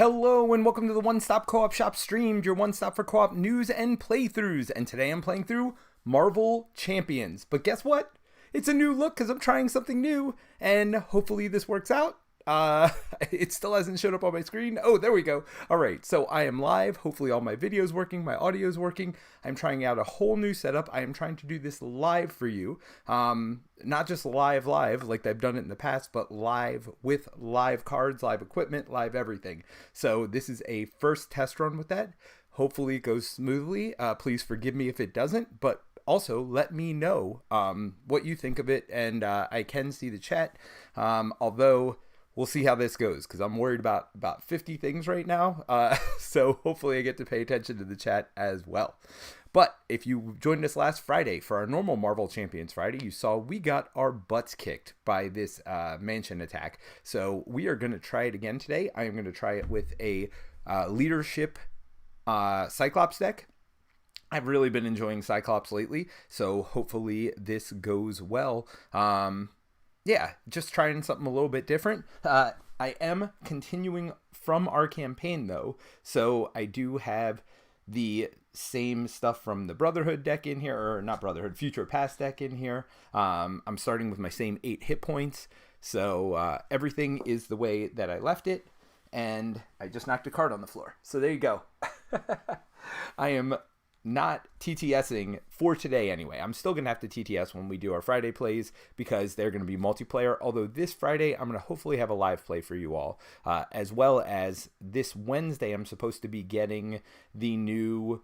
Hello and welcome to the One Stop Co-op Shop stream, your one stop for co-op news and playthroughs. And today I'm playing through Marvel Champions. But guess what? It's a new look because I'm trying something new, and hopefully this works out. It still hasn't showed up on my screen. Oh, there we go. All right, so I am live. Hopefully all my video's working, my audio's working. I'm trying out a whole new setup. I am trying to do this live for you. Not just live like I've done it in the past, but live with live cards, live equipment, live everything. So this is a first test run with that. Hopefully it goes smoothly. Please forgive me if it doesn't, but also let me know what you think of it, and I can see the chat, although we'll see how this goes because I'm worried about 50 things right now. So hopefully I get to pay attention to the chat as well. But if you joined us last Friday for our normal Marvel Champions Friday, you saw we got our butts kicked by this mansion attack. So we are going to try it again today. I am going to try it with a leadership Cyclops deck. I've really been enjoying Cyclops lately, so hopefully this goes well. Yeah, just trying something a little bit different. I am continuing from our campaign, though, so I do have the same stuff from the Brotherhood deck in here, or not Brotherhood, Future Past deck in here. I'm starting with my same 8 hit points, so everything is the way that I left it, and I just knocked a card on the floor. So there you go. I am not TTSing for today anyway. I'm still going to have to TTS when we do our Friday plays because they're going to be multiplayer. Although this Friday, I'm going to hopefully have a live play for you all. As well as this Wednesday, I'm supposed to be getting the new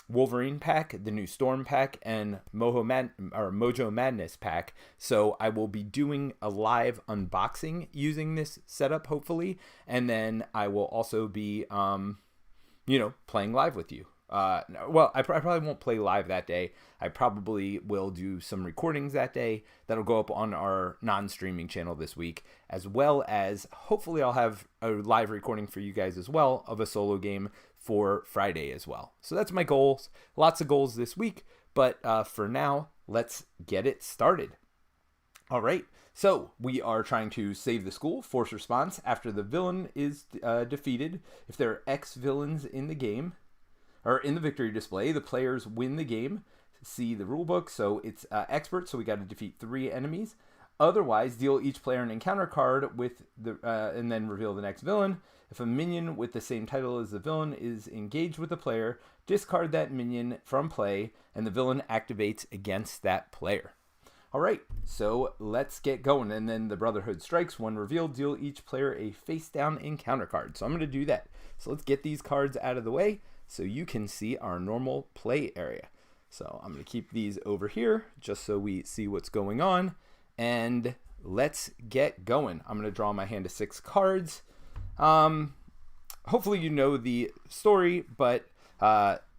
Wolverine pack, the new Storm pack, and Mojo Madness pack. So I will be doing a live unboxing using this setup, hopefully. And then I will also be, playing live with you. Well, I probably won't play live that day. I probably will do some recordings that day that'll go up on our non-streaming channel this week, as well as hopefully I'll have a live recording for you guys as well of a solo game for Friday as well. So that's my goals. Lots of goals this week, but for now, let's get it started. All right, so we are trying to save the school, force response after the villain is defeated. If there are X villains in the game, or in the victory display, the players win the game. See the rulebook, so it's expert, so we got to defeat 3 enemies. Otherwise, deal each player an encounter card with the and then reveal the next villain. If a minion with the same title as the villain is engaged with the player, discard that minion from play, and the villain activates against that player. All right, so let's get going. And then the Brotherhood strikes. When revealed, deal each player a face-down encounter card. So I'm going to do that. So let's get these cards out of the way so you can see our normal play area. So I'm going to keep these over here just so we see what's going on. And let's get going. I'm going to draw my hand of 6 cards. Hopefully you know the story, but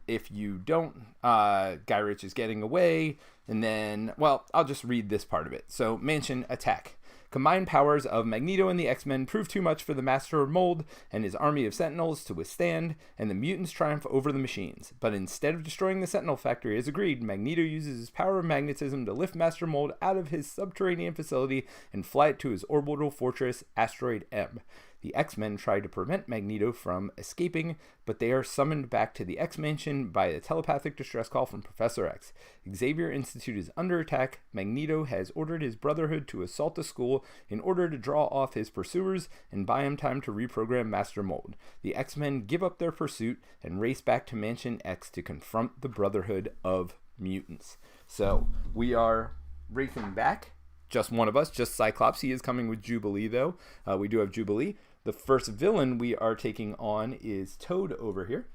if you don't, Guy Ritchie is getting away. And then, well, I'll just read this part of it. So, Mansion attack. Combined powers of Magneto and the X-Men prove too much for the Master Mold and his army of Sentinels to withstand, and the mutants triumph over the machines. But instead of destroying the Sentinel factory as agreed, Magneto uses his power of magnetism to lift Master Mold out of his subterranean facility and fly it to his orbital fortress, Asteroid M. The X-Men try to prevent Magneto from escaping, but they are summoned back to the X-Mansion by a telepathic distress call from Professor X. Xavier Institute is under attack. Magneto has ordered his Brotherhood to assault the school in order to draw off his pursuers and buy him time to reprogram Master Mold. The X-Men give up their pursuit and race back to Mansion X to confront the Brotherhood of Mutants. So we are racing back. Just one of us, just Cyclops. He is coming with Jubilee, though. We do have Jubilee. The first villain we are taking on is Toad over here.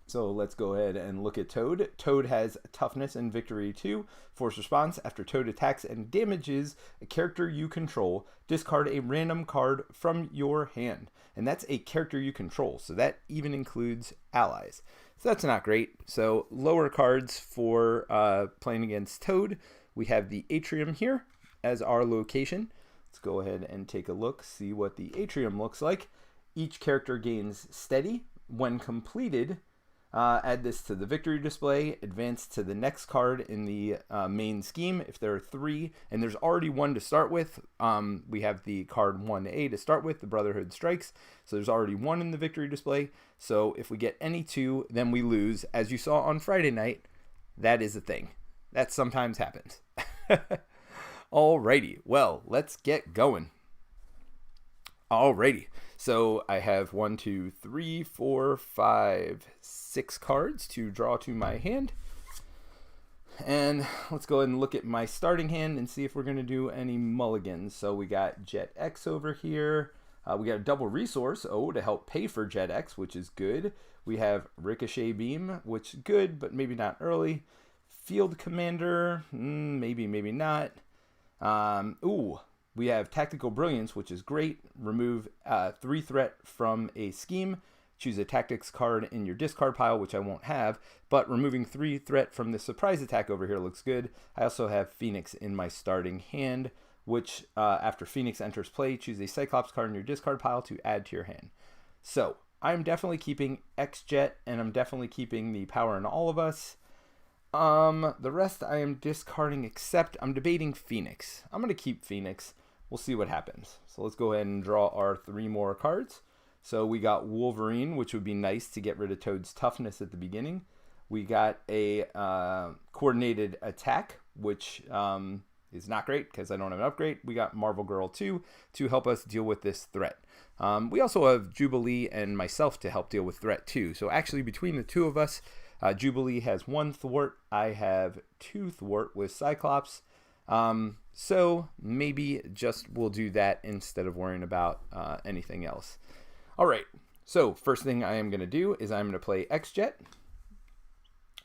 So let's go ahead and look at Toad. Toad has toughness and victory 2. Force response. After Toad attacks and damages a character you control, discard a random card from your hand. And that's a character you control, so that even includes allies. So that's not great. So lower cards for playing against Toad. We have the Atrium here as our location. Let's go ahead and take a look, see what the Atrium looks like. Each character gains steady. When completed, Add this to the victory display, advance to the next card in the main scheme if there are 3, and there's already 1 to start with. We have the card 1A to start with, the Brotherhood Strikes, so there's already 1 in the victory display. So if we get any 2, then we lose. As you saw on Friday night, that is a thing. That sometimes happens. Alrighty, well, let's get going. Alrighty, so I have 1, 2, 3, 4, 5, 6 cards to draw to my hand. And let's go ahead and look at my starting hand and see if we're going to do any mulligans. So we got Jet X over here. We got a double resource, to help pay for Jet X, which is good. We have Ricochet Beam, which is good, but maybe not early. Field Commander, maybe, maybe not. We have Tactical Brilliance, which is great. Remove 3 threat from a scheme. Choose a tactics card in your discard pile, which I won't have. But removing 3 threat from the surprise attack over here looks good. I also have Phoenix in my starting hand, which after Phoenix enters play, choose a Cyclops card in your discard pile to add to your hand. So I'm definitely keeping X-Jet, and I'm definitely keeping the Power in All of Us. The rest I am discarding, except I'm debating Phoenix. I'm going to keep Phoenix. We'll see what happens. So let's go ahead and draw our 3 more cards. So we got Wolverine, which would be nice to get rid of Toad's toughness at the beginning. We got a coordinated attack, which is not great because I don't have an upgrade. We got Marvel Girl 2 to help us deal with this threat. We also have Jubilee and myself to help deal with threat 2. So actually between the 2 of us, Jubilee has 1 thwart. I have 2 thwart with Cyclops. So maybe just we'll do that instead of worrying about anything else. All right. So first thing I am going to do is I'm going to play X-Jet,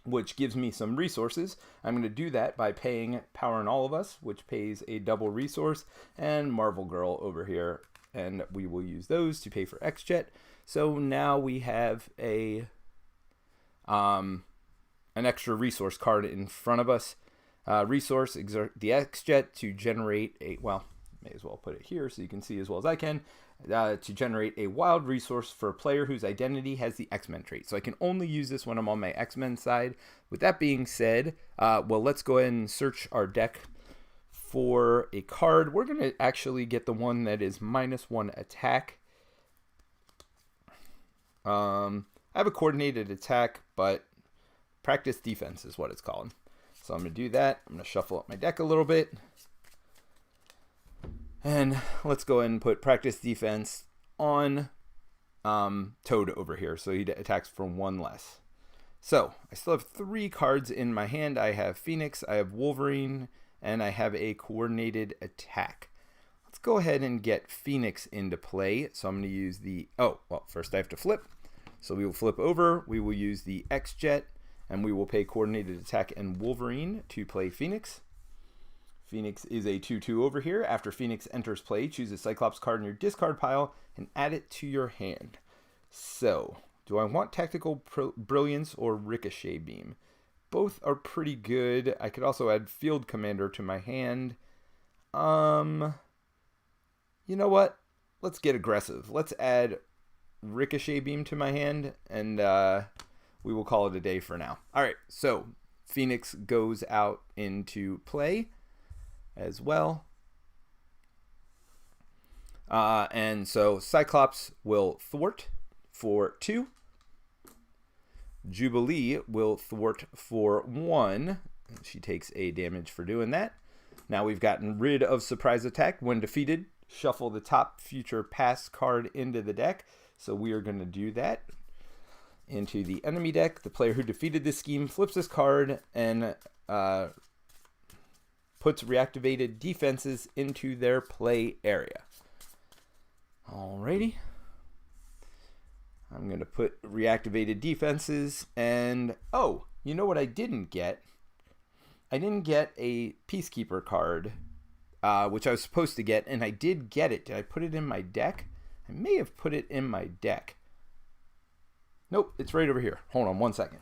which gives me some resources. I'm going to do that by paying Power in All of Us, which pays a double resource, and Marvel Girl over here. And we will use those to pay for X-Jet. So now we have an extra resource card in front of us. Resource, exert the X-Jet to generate a, may as well put it here so you can see as well as I can, to generate a wild resource for a player whose identity has the X-Men trait. So I can only use this when I'm on my X-Men side. With that being said, let's go ahead and search our deck for a card. We're going to actually get the one that is -1 attack. I have a coordinated attack, but practice defense is what it's called. So I'm going to do that. I'm going to shuffle up my deck a little bit. And let's go ahead and put practice defense on Toad over here. So he attacks for 1 less. So I still have 3 cards in my hand. I have Phoenix, I have Wolverine, and I have a coordinated attack. Let's go ahead and get Phoenix into play. So I'm going to use the, first I have to flip. So we will flip over. We will use the X-Jet. And we will pay coordinated attack and Wolverine to play Phoenix. Phoenix is a 2/2 over here. After Phoenix enters play, choose a Cyclops card in your discard pile and add it to your hand. So, do I want Tactical Brilliance or Ricochet Beam? Both are pretty good. I could also add Field Commander to my hand. You know what? Let's get aggressive. Let's add Ricochet Beam to my hand, and we will call it a day for now. All right, so Phoenix goes out into play as well. And so Cyclops will thwart for 2. Jubilee will thwart for 1. She takes a damage for doing that. Now we've gotten rid of surprise attack. When defeated, shuffle the top future past card into the deck. So we are going to do that. Into the enemy deck, the player who defeated this scheme flips this card and puts reactivated defenses into their play area. Alrighty. I'm going to put reactivated defenses, and you know what I didn't get? I didn't get a Peacekeeper card, which I was supposed to get, and I did get it. Did I put it in my deck? I may have put it in my deck. Nope, it's right over here. Hold on 1 second.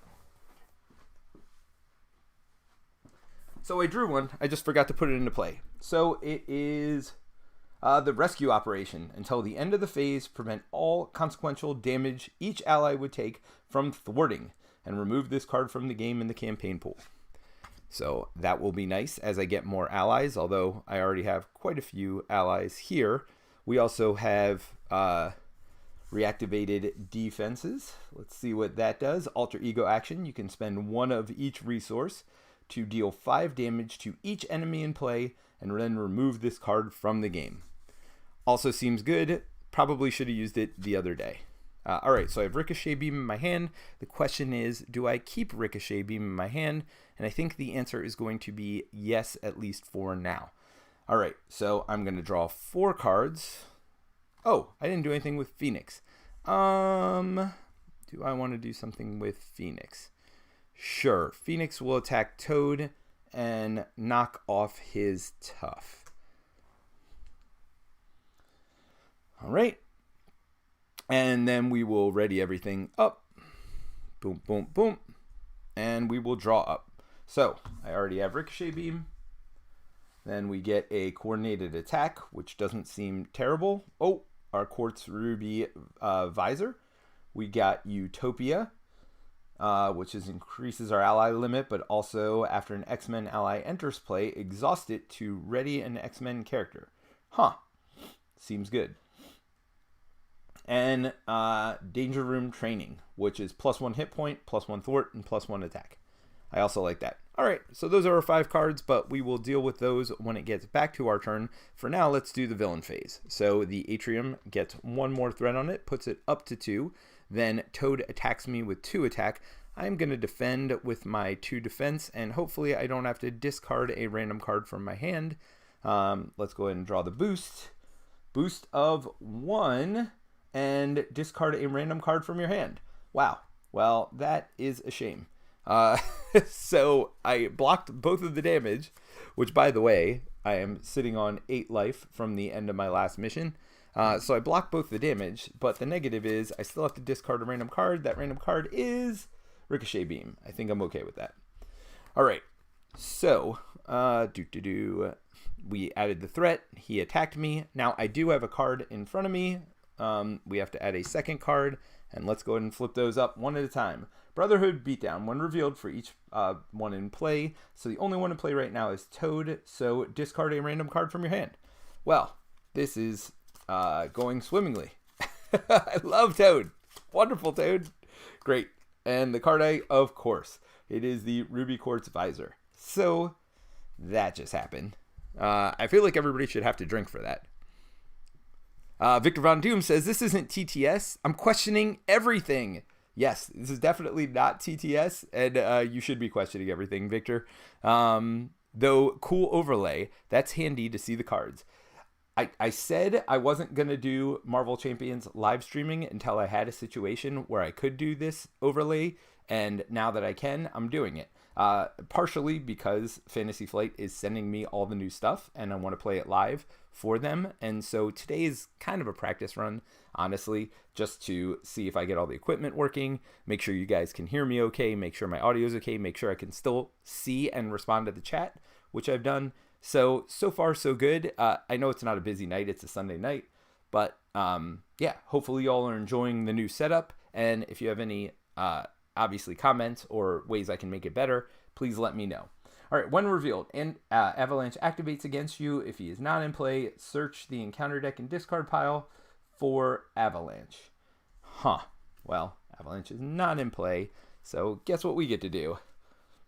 So I drew one. I just forgot to put it into play. So it is the rescue operation. Until the end of the phase, prevent all consequential damage each ally would take from thwarting. and remove this card from the game in the campaign pool. So that will be nice as I get more allies, although I already have quite a few allies here. We also have reactivated defenses. Let's see what that does. Alter ego action. You can spend one of each resource to deal 5 damage to each enemy in play and then remove this card from the game. Also seems good. Probably should have used it the other day. Alright, so I have Ricochet Beam in my hand. The question is, do I keep Ricochet Beam in my hand? And I think the answer is going to be yes, at least for now. Alright, so I'm going to draw 4 cards. Oh, I didn't do anything with Phoenix. Do I want to do something with Phoenix? Sure, Phoenix will attack Toad and knock off his Tough. Alright. And then we will ready everything up. Boom, boom, boom. And we will draw up. So, I already have Ricochet Beam. Then we get a coordinated attack, which doesn't seem terrible. Oh, our Quartz Ruby visor. We got Utopia, which increases our ally limit, but also after an X-Men ally enters play, exhaust it to ready an X-Men character. Huh. Seems good. And Danger Room Training, which is +1 hit point, +1 thwart, and +1 attack. I also like that. Alright, so those are our 5 cards, but we will deal with those when it gets back to our turn. For now, let's do the villain phase. So the Atrium gets 1 more threat on it, puts it up to 2. Then Toad attacks me with 2 attack. I'm going to defend with my 2 defense, and hopefully I don't have to discard a random card from my hand. Let's go ahead and draw the boost. Boost of 1. And discard a random card from your hand. Wow. Well, that is a shame. So I blocked both of the damage, which, by the way, I am sitting on 8 life from the end of my last mission. So I blocked both the damage, but the negative is I still have to discard a random card. That random card is Ricochet Beam. I think I'm okay with that. All right. So, we added the threat. He attacked me. Now I do have a card in front of me. We have to add a second card, and let's go ahead and flip those up one at a time. Brotherhood Beatdown, 1 revealed for each one in play. So the only one in play right now is Toad, so discard a random card from your hand. Well, this is going swimmingly. I love Toad. Wonderful Toad. Great. And the card of course, it is the Ruby Quartz Visor. So that just happened. I feel like everybody should have to drink for that. Victor Von Doom says, this isn't TTS. I'm questioning everything. Yes, this is definitely not TTS, and you should be questioning everything, Victor. Though, cool overlay. That's handy to see the cards. I said I wasn't going to do Marvel Champions live streaming until I had a situation where I could do this overlay, and now that I can, I'm doing it. Partially because Fantasy Flight is sending me all the new stuff, and I want to play it live for them. And so today is kind of a practice run, honestly, just to see if I get all the equipment working, make sure you guys can hear me okay, make sure my audio is okay, make sure I can still see and respond to the chat, which I've done. So far so good. I know it's not a busy night, it's a Sunday night, but yeah, hopefully y'all are enjoying the new setup. And if you have any obviously comments or ways I can make it better, please let me know. All right, when revealed, and Avalanche activates against you. If he is not in play, search the encounter deck and discard pile for Avalanche. Huh. Well, Avalanche is not in play, so guess what we get to do?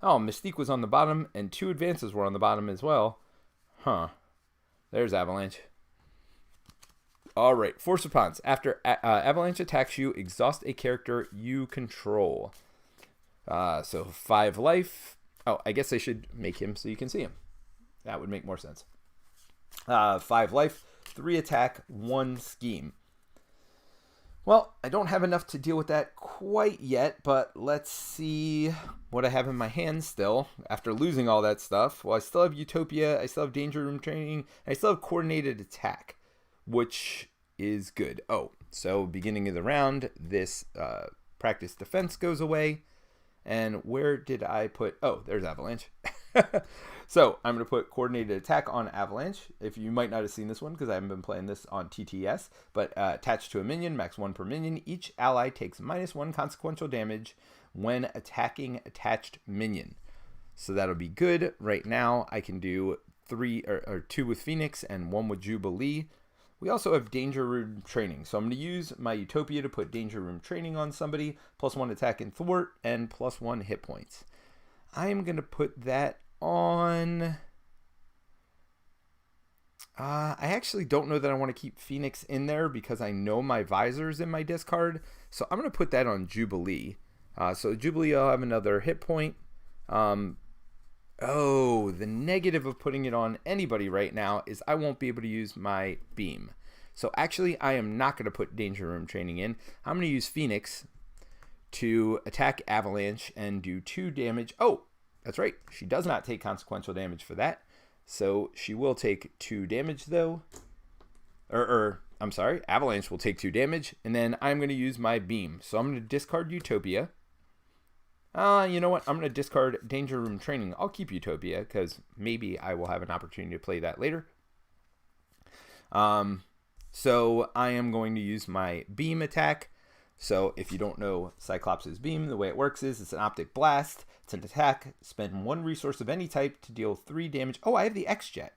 Oh, Mystique was on the bottom, and 2 advances were on the bottom as well. Huh. There's Avalanche. All right, force response. After Avalanche attacks you, exhaust a character you control. So 5 life. Oh, I guess I should make him so you can see him. That would make more sense. 5 life, 3 attack, 1 scheme. Well, I don't have enough to deal with that quite yet, but let's see what I have in my hands still after losing all that stuff. Well, I still have Utopia, I still have Danger Room Training, and I still have Coordinated Attack, which is good. Oh, so beginning of the round, this practice defense goes away. And where did I put... Oh, there's Avalanche. So I'm going to put Coordinated Attack on Avalanche. If you might not have seen this one because I haven't been playing this on TTS. But attached to a minion, max 1 per minion. Each ally takes -1 consequential damage when attacking attached minion. So that'll be good. Right now, I can do 2 with Phoenix and 1 with Jubilee. We also have Danger Room Training. So I'm going to use my Utopia to put Danger Room Training on somebody, +1 attack and thwart, and +1 hit points. I am going to put that on... I actually don't know that I want to keep Phoenix in there because I know my visor's in my discard. So I'm going to put that on Jubilee. So Jubilee, I'll have another hit point. Oh, the negative of putting it on anybody right now is I won't be able to use my beam. So actually, I am not going to put Danger Room Training in. I'm going to use Phoenix to attack Avalanche and do 2 damage. Oh, that's right. She does not take consequential damage for that. So she will take 2 damage though. I'm sorry, Avalanche will take 2 damage. And then I'm going to use my beam. So I'm going to discard Utopia. You know what? I'm going to discard Danger Room Training. I'll keep Utopia because maybe I will have an opportunity to play that later. So I am going to use my beam attack. So if you don't know Cyclops' beam, the way it works is it's an Optic Blast. It's an attack. Spend 1 resource of any type to deal 3 damage. Oh, I have the X-Jet.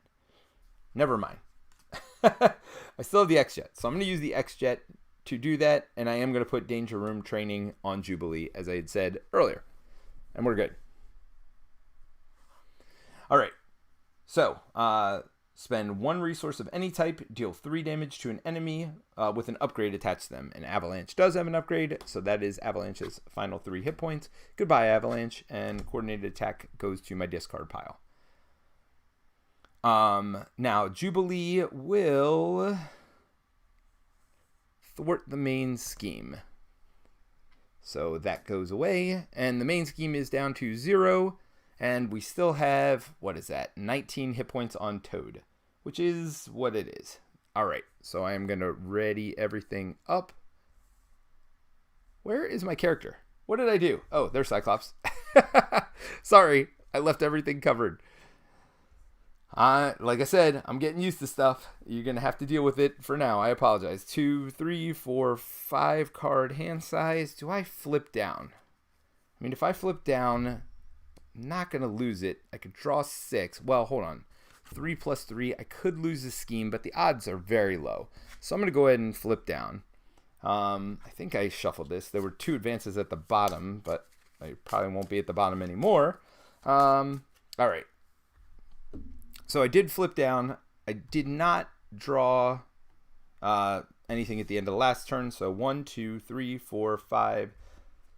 Never mind. I still have the X-Jet. So I'm going to use the X-Jet to do that. And I am going to put Danger Room Training on Jubilee, as I had said earlier. And we're good. All right. So, spend 1 resource of any type, deal 3 damage to an enemy with an upgrade attached to them. And Avalanche does have an upgrade, so that is Avalanche's final 3 hit points. Goodbye, Avalanche, and coordinated attack goes to my discard pile. Now, Jubilee will thwart the main scheme. So that goes away, and the main scheme is down to 0, and we still have, what is that, 19 hit points on Toad, which is what it is. All right, so I am going to ready everything up. Where is my character? What did I do? Oh, there's Cyclops. Sorry, I left everything covered. Like I said, I'm getting used to stuff. You're going to have to deal with it for now. I apologize. 2, 3, 4, 5 card hand size. Do I flip down? I mean, if I flip down, I'm not going to lose it. I could draw 6. Well, hold on. 3 plus 3. I could lose the scheme, but the odds are very low. So I'm going to go ahead and flip down. I think I shuffled this. There were 2 advances at the bottom, but I probably won't be at the bottom anymore. All right. So I did flip down. I did not draw anything at the end of the last turn. So 1, 2, 3, 4, 5,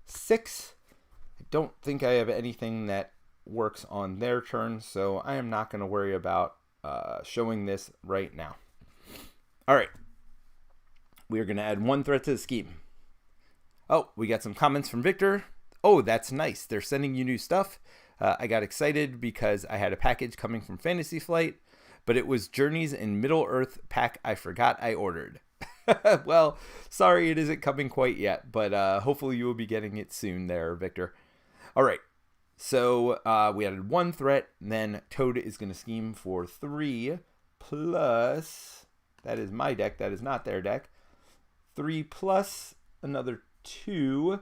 6. I don't think I have anything that works on their turn. So I am not going to worry about showing this right now. All right. We are going to add 1 threat to the scheme. Oh, we got some comments from Victor. Oh, that's nice. They're sending you new stuff. I got excited because I had a package coming from Fantasy Flight, but it was Journeys in Middle-earth pack I forgot I ordered. Well, sorry it isn't coming quite yet, but hopefully you will be getting it soon there, Victor. All right, so we added 1 threat, and then Toad is going to scheme for 3 plus, that is my deck, that is not their deck, 3 plus another 2,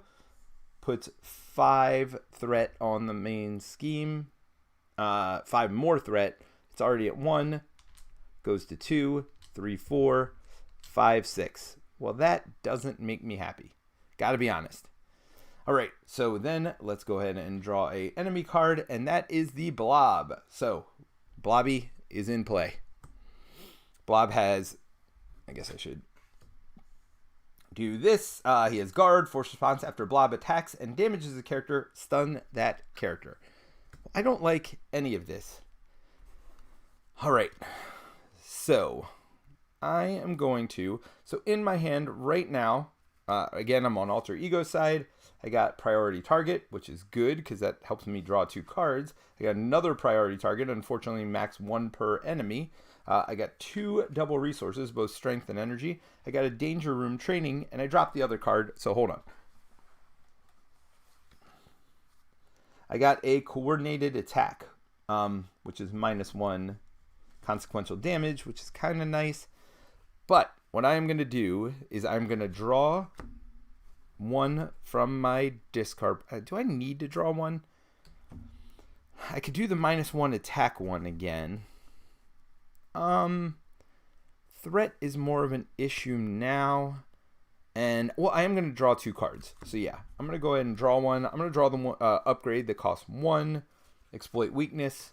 puts 5 threat on the main scheme. 5 more threat. It's already at 1. Goes to 2, 3, 4, 5, 6. Well, that doesn't make me happy. Gotta be honest. All right, so then let's go ahead and draw a enemy card, and that is the Blob. So, Blobby is in play. Blob has, I guess I should do this. He has guard, force response after Blob attacks and damages a character, stun that character. I don't like any of this. All right, so I am going to, so in my hand right now, again, I'm on alter ego side. I got priority target, which is good because that helps me draw 2 cards. I got another priority target, unfortunately max 1 per enemy. I got 2 double resources, both strength and energy. I got a Danger Room Training, and I dropped the other card, so hold on. I got a coordinated attack, which is -1 consequential damage, which is kind of nice. But what I am going to do is I'm going to draw one from my discard. Do I need to draw one? I could do the -1 attack one again. Threat is more of an issue now. And, well, I am going to draw 2 cards. So, yeah, I'm going to go ahead and draw one. I'm going to draw the upgrade that costs 1, exploit weakness,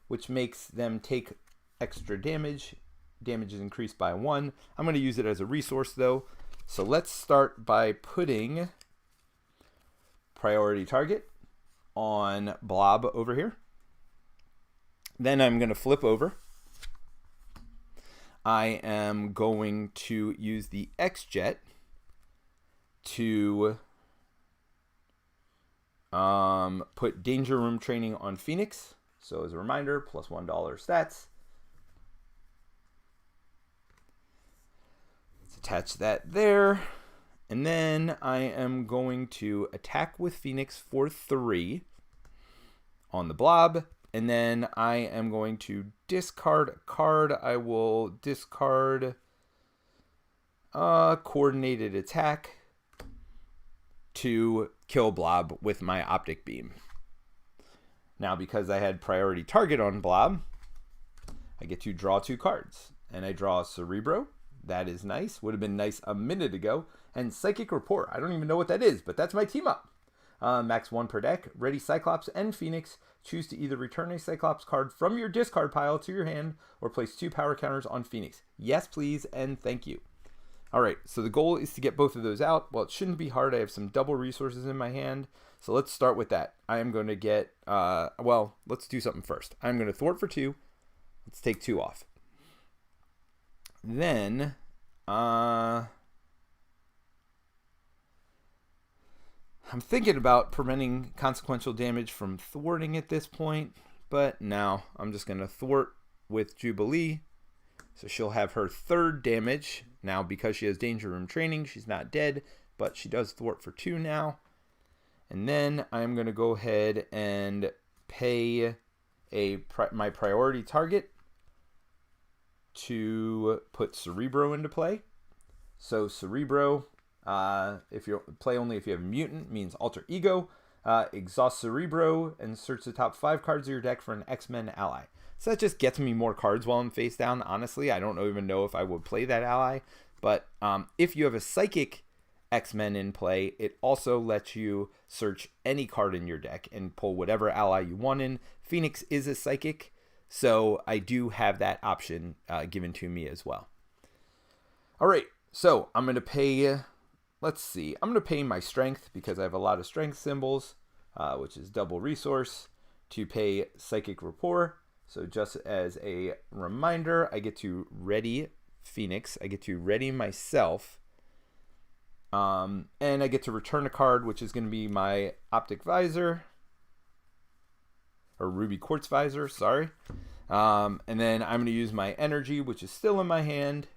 which makes them take extra damage. Damage is increased by 1. I'm going to use it as a resource, though. So let's start by putting priority target on Blob over here. Then I'm going to flip over. I am going to use the X-Jet to put Danger Room Training on Phoenix. So as a reminder, plus $1 stats. Let's attach that there. And then I am going to attack with Phoenix for 3 on the Blob. And then I am going to discard a card. I will discard Coordinated Attack to kill Blob with my Optic Beam. Now, because I had priority target on Blob, I get to draw 2 cards. And I draw Cerebro. That is nice. Would have been nice a minute ago. And Psychic Rapport. I don't even know what that is, but that's my team up. Max 1 per deck. Ready Cyclops and Phoenix. Choose to either return a Cyclops card from your discard pile to your hand or place 2 power counters on Phoenix. Yes, please, and thank you. All right, so the goal is to get both of those out. Well, it shouldn't be hard. I have some double resources in my hand. So let's start with that. I am going to get, well, let's do something first. I'm going to thwart for 2. Let's take 2 off. Then, I'm thinking about preventing consequential damage from thwarting at this point. But now I'm just going to thwart with Jubilee. So she'll have her 3rd damage. Now, because she has Danger Room Training, she's not dead, but she does thwart for 2 now. And then I'm going to go ahead and pay my priority target to put Cerebro into play. So Cerebro, if you play only if you have Mutant, means Alter Ego. Exhaust Cerebro and search the top 5 cards of your deck for an X-Men ally. So that just gets me more cards while I'm face down. Honestly, I don't even know if I would play that ally. But if you have a Psychic X-Men in play, it also lets you search any card in your deck and pull whatever ally you want in. Phoenix is a Psychic, so I do have that option given to me as well. All right, so I'm going to pay, let's see, I'm going to pay my strength because I have a lot of strength symbols, which is double resource, to pay Psychic Rapport. So just as a reminder, I get to ready Phoenix. I get to ready myself. And I get to return a card, which is going to be my Optic Visor. Or Ruby Quartz Visor, sorry. And then I'm going to use my energy, which is still in my hand,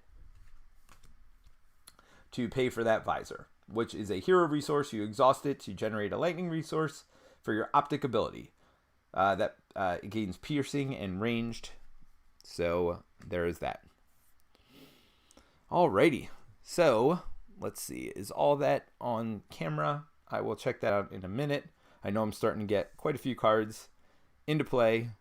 to pay for that Visor, which is a hero resource. You exhaust it to generate a lightning resource for your Optic ability. It gains piercing and ranged. So there is that. Alrighty. So let's see. Is all that on camera? I will check that out in a minute. I know I'm starting to get quite a few cards into play.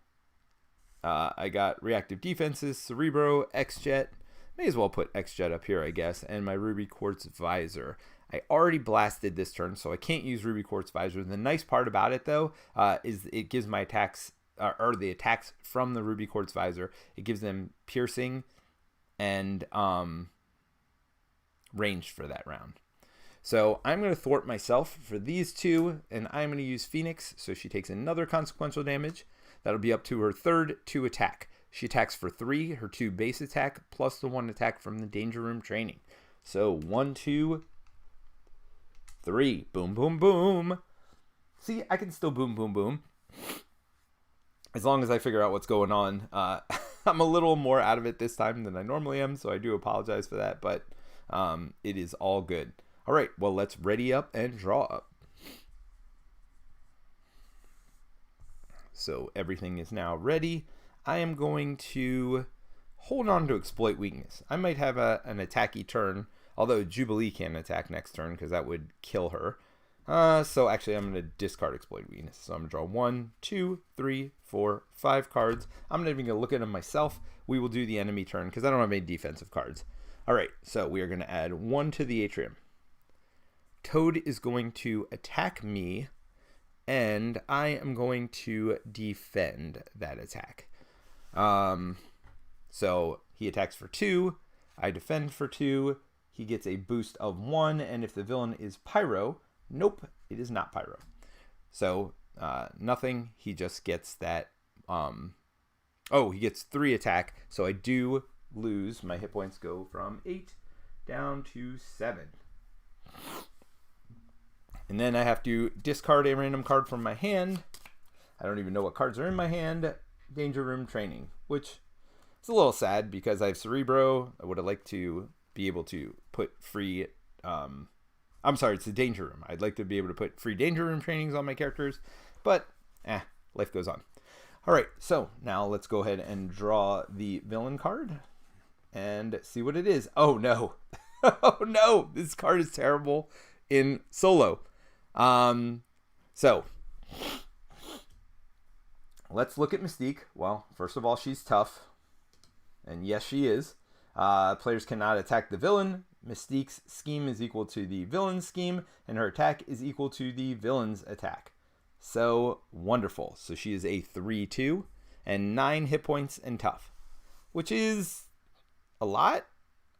I got Reactive Defenses, Cerebro, X-Jet. May as well put X-Jet up here, I guess. And my Ruby Quartz Visor. I already blasted this turn, so I can't use Ruby Quartz Visor. The nice part about it, though, is it gives my attacks, or the attacks from the Ruby Quartz Visor, it gives them piercing and ranged for that round. So I'm going to thwart myself for these 2, and I'm going to use Phoenix, so she takes another consequential damage. That'll be up to her 3rd 2 attack. She attacks for 3, her 2 base attack, plus the 1 attack from the Danger Room Training. So 1, 2, 3. Boom, boom, boom. See, I can still boom, boom, boom. As long as I figure out what's going on. I'm a little more out of it this time than I normally am, so I do apologize for that, but it is all good. All right, well, let's ready up and draw up. So everything is now ready. I am going to hold on to Exploit Weakness. I might have an attacky turn. Although Jubilee can't attack next turn because that would kill her. So actually I'm going to discard Exploit Weakness. So I'm going to draw 1, 2, 3, 4, 5 cards. I'm not even going to look at them myself. We will do the enemy turn because I don't have any defensive cards. All right, so we are going to add 1 to the atrium. Toad is going to attack me, and I am going to defend that attack. So he attacks for 2, I defend for 2, he gets a boost of 1, and if the villain is Pyro, nope, it is not Pyro. So nothing, he just gets that, he gets 3 attack, so I do lose. My hit points go from 8 down to 7. And then I have to discard a random card from my hand. I don't even know what cards are in my hand. Danger Room Training, which is a little sad because I have Cerebro. I would have liked to be able to put free... I'm sorry, it's the Danger Room. I'd like to be able to put free Danger Room trainings on my characters, but life goes on. All right, so now let's go ahead and draw the villain card and see what it is. Oh, no. Oh, no. This card is terrible in solo. So let's look at Mystique. Well, first of all, she's tough. And yes, she is. Players cannot attack the villain. Mystique's scheme is equal to the villain's scheme, and her attack is equal to the villain's attack. So wonderful. So she is a 3/2 and 9 hit points and tough, which is a lot.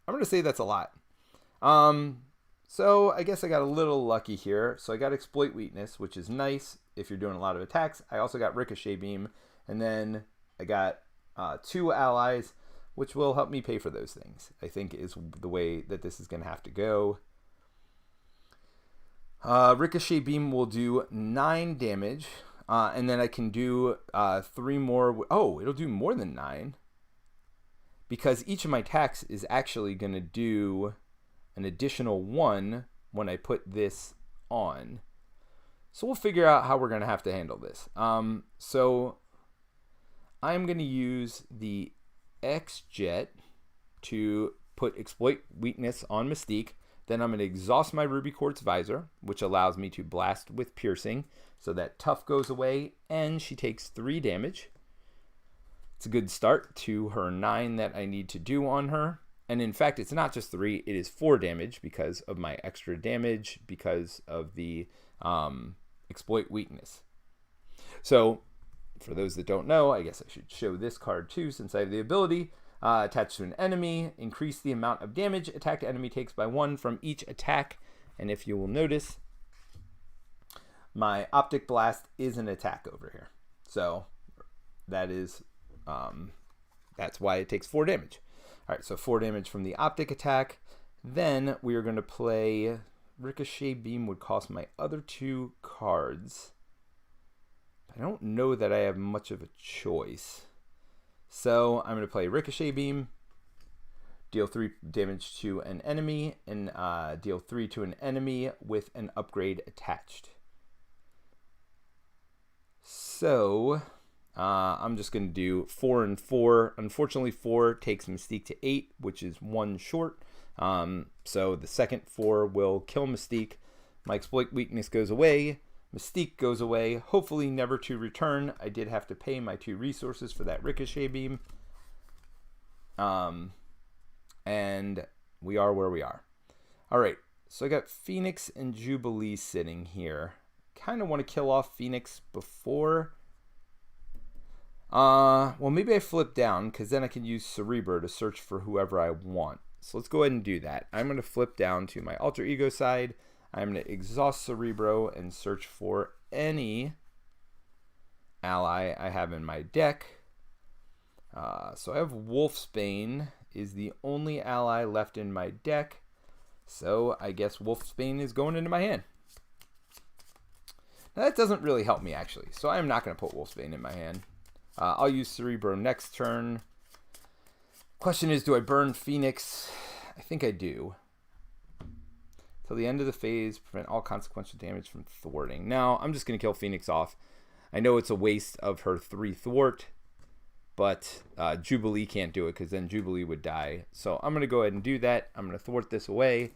I'm going to say that's a lot. So I guess I got a little lucky here. So I got Exploit Weakness, which is nice if you're doing a lot of attacks. I also got Ricochet Beam, and then I got 2 allies, which will help me pay for those things, I think is the way that this is going to have to go. Ricochet Beam will do 9 damage, and then I can do 3 more. Oh, it'll do more than 9, because each of my attacks is actually going to do an additional 1 when I put this on. So we'll figure out how we're going to have to handle this. So I'm going to use the X-Jet to put Exploit Weakness on Mystique. Then I'm going to exhaust my Ruby Quartz Visor, which allows me to blast with Piercing, so that tough goes away, and she takes 3 damage. It's a good start to her 9 that I need to do on her. And in fact, it's not just 3, it is 4 damage because of my extra damage because of the Exploit Weakness. So, for those that don't know, I guess I should show this card too, since I have the ability. Attached to an enemy, increase the amount of damage attacked enemy takes by 1 from each attack. And if you will notice, my Optic Blast is an attack over here. So, that is, that's why it takes 4 damage. All right, so 4 damage from the Optic attack. Then we are going to play Ricochet Beam would cost my other 2 cards. I don't know that I have much of a choice. So I'm going to play Ricochet Beam, deal 3 damage to an enemy, and deal 3 to an enemy with an upgrade attached. So I'm just going to do 4 and 4. Unfortunately, 4 takes Mystique to 8, which is 1 short. So the second 4 will kill Mystique. My Exploit Weakness goes away. Mystique goes away, hopefully never to return. I did have to pay my 2 resources for that Ricochet Beam. And we are where we are. All right, so I got Phoenix and Jubilee sitting here. Kind of want to kill off Phoenix before. Well, maybe I flip down, because then I can use Cerebro to search for whoever I want. So let's go ahead and do that. I'm going to flip down to my alter ego side. I'm going to exhaust Cerebro and search for any ally I have in my deck. So I have Wolfsbane is the only ally left in my deck. So I guess Wolfsbane is going into my hand. Now that doesn't really help me, actually. So I'm not going to put Wolfsbane in my hand. I'll use Cerebro next turn. Question is, do I burn Phoenix? I think I do. Till the end of the phase, prevent all consequential damage from thwarting. Now, I'm just going to kill Phoenix off. I know it's a waste of her 3 thwart, but Jubilee can't do it because then Jubilee would die. So I'm going to go ahead and do that. I'm going to thwart this away.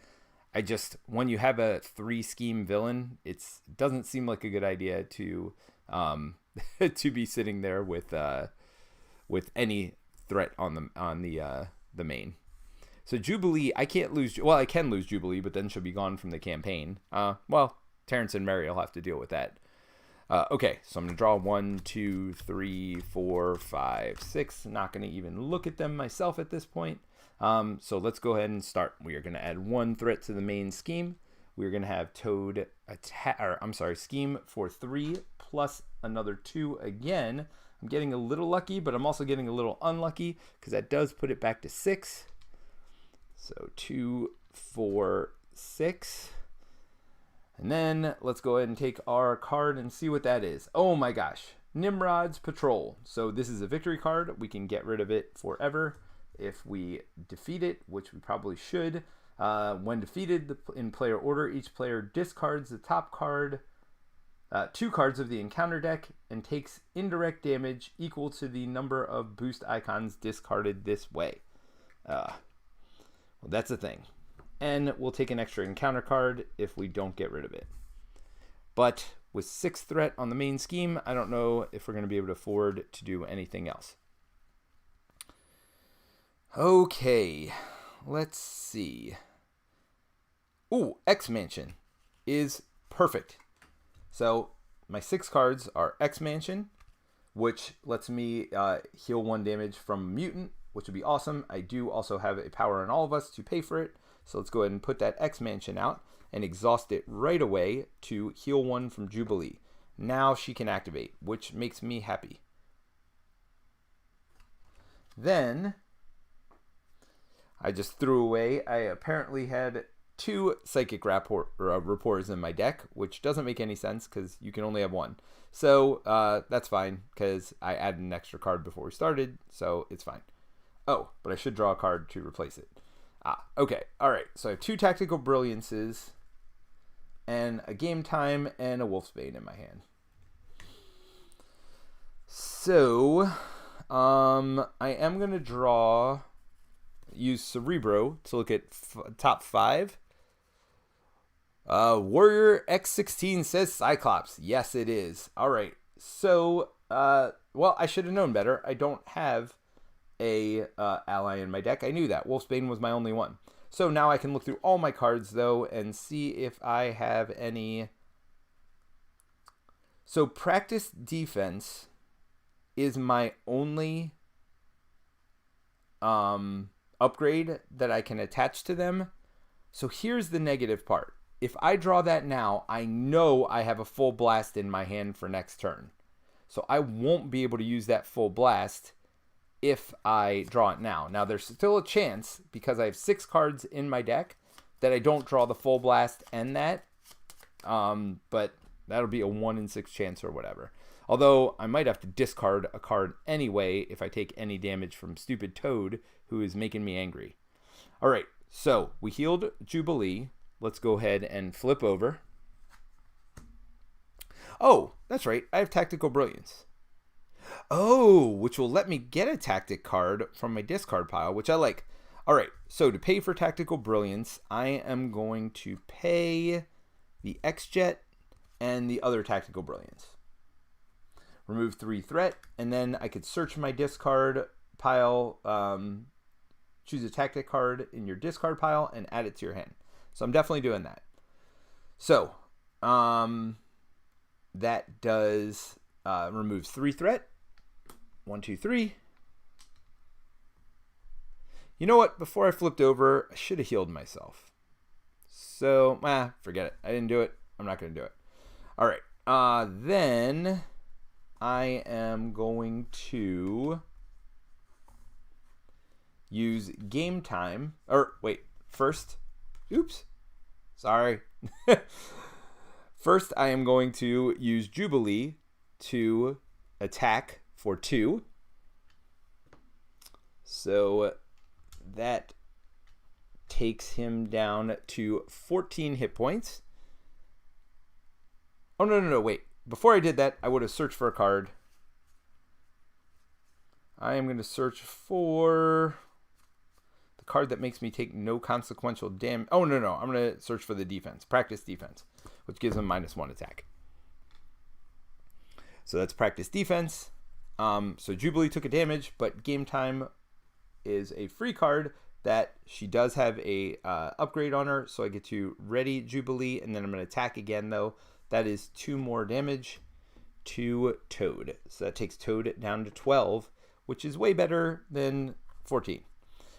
When you have a 3-scheme villain, it doesn't seem like a good idea to to be sitting there with any threat on the main. So Jubilee, I can't lose. Well, I can lose Jubilee, but then she'll be gone from the campaign. Well, Terrence and Mary will have to deal with that. Okay, so I'm going to draw 1, 2, 3, 4, 5, 6. Not going to even look at them myself at this point. So let's go ahead and start. We are going to add 1 threat to the main scheme. We're going to have Toad scheme for 3 plus another 2 again. I'm getting a little lucky, but I'm also getting a little unlucky because that does put it back to 6. So 2, 4, 6. And then let's go ahead and take our card and see what that is. Oh my gosh, Nimrod's Patrol. So this is a victory card. We can get rid of it forever if we defeat it, which we probably should. When defeated in player order, each player discards the top card, 2 cards of the encounter deck, and takes indirect damage equal to the number of boost icons discarded this way. Well, that's a thing. And we'll take an extra encounter card if we don't get rid of it. But with 6 threat on the main scheme, I don't know if we're going to be able to afford to do anything else. Okay, let's see. Ooh, X-Mansion is perfect. So my 6 cards are X-Mansion, which lets me heal 1 damage from a mutant, which would be awesome. I do also have a power on all of us to pay for it. So let's go ahead and put that X-Mansion out and exhaust it right away to heal 1 from Jubilee. Now she can activate, which makes me happy. Then I just threw away. I apparently had 2 Psychic Rapports in my deck, which doesn't make any sense because you can only have 1. So that's fine because I added an extra card before we started, so it's fine. Oh, but I should draw a card to replace it. Okay. All right. So I have 2 Tactical Brilliances and a Game Time and a Wolfsbane in my hand. So I am going to use Cerebro to look at top 5. Warrior X16 says Cyclops. Yes, it is. All right. So, well, I should have known better. I don't have a ally in my deck. I knew that. Wolfsbane was my only one. So now I can look through all my cards, though, and see if I have any. So Practice Defense is my only upgrade that I can attach to them. So here's the negative part. If I draw that now, I know I have a full blast in my hand for next turn. So I won't be able to use that full blast if I draw it now. Now there's still a chance, because I have 6 cards in my deck, that I don't draw the full blast and that. But that'll be a 1 in 6 chance or whatever. Although I might have to discard a card anyway if I take any damage from stupid Toad, who is making me angry. All right, so we healed Jubilee. Let's go ahead and flip over. Oh, that's right. I have Tactical Brilliance. Oh, which will let me get a tactic card from my discard pile, which I like. All right, so to pay for Tactical Brilliance, I am going to pay the X-Jet and the other Tactical Brilliance. Remove 3 threat, and then I could search my discard pile, choose a tactic card in your discard pile, and add it to your hand. So I'm definitely doing that. So that does removes 3 threat. 1, 2, 3. You know what? Before I flipped over, I should have healed myself. So, forget it. I didn't do it. I'm not going to do it. All right. Then I am going to use Game Time. Or, wait. First. Oops. Sorry. First, I am going to use Jubilee to attack for 2. So that takes him down to 14 hit points. Oh, no, wait. Before I did that, I would have searched for a card. I am going to search for the card that makes me take no consequential damage. Oh, no. I'm going to search for the defense. Practice defense, which gives him -1 attack. So that's practice defense. So Jubilee took a damage, but Game Time is a free card that she does have a upgrade on her. So I get to ready Jubilee, and then I'm going to attack again, though. That is 2 more damage to Toad. So that takes Toad down to 12, which is way better than 14.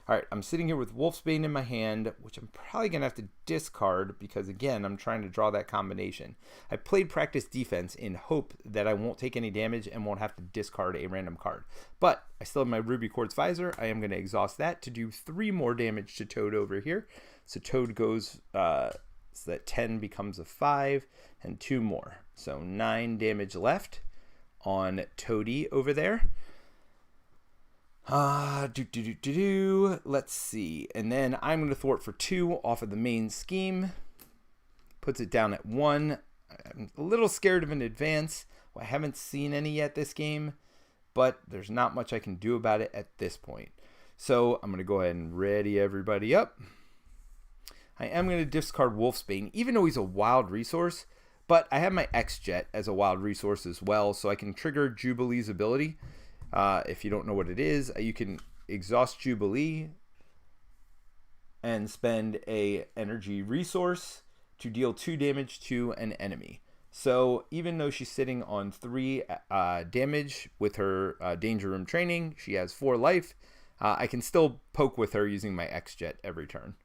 All right, I'm sitting here with Wolfsbane in my hand, which I'm probably going to have to discard because, again, I'm trying to draw that combination. I played practice defense in hope that I won't take any damage and won't have to discard a random card. But I still have my Ruby Quartz visor. I am going to exhaust that to do 3 more damage to Toad over here. So Toad goes, so that 10 becomes a 5 and 2 more. So 9 damage left on Toadie over there. Let's see. And then I'm going to thwart for 2 off of the main scheme. Puts it down at 1. I'm a little scared of an advance. Well, I haven't seen any yet this game, but there's not much I can do about it at this point. So I'm going to go ahead and ready everybody up. I am going to discard Wolfsbane, even though he's a wild resource, but I have my X-Jet as a wild resource as well, so I can trigger Jubilee's ability. If you don't know what it is, you can exhaust Jubilee and spend a energy resource to deal 2 damage to an enemy. So even though she's sitting on 3 damage with her Danger Room training, she has 4 life. I can still poke with her using my X-Jet every turn.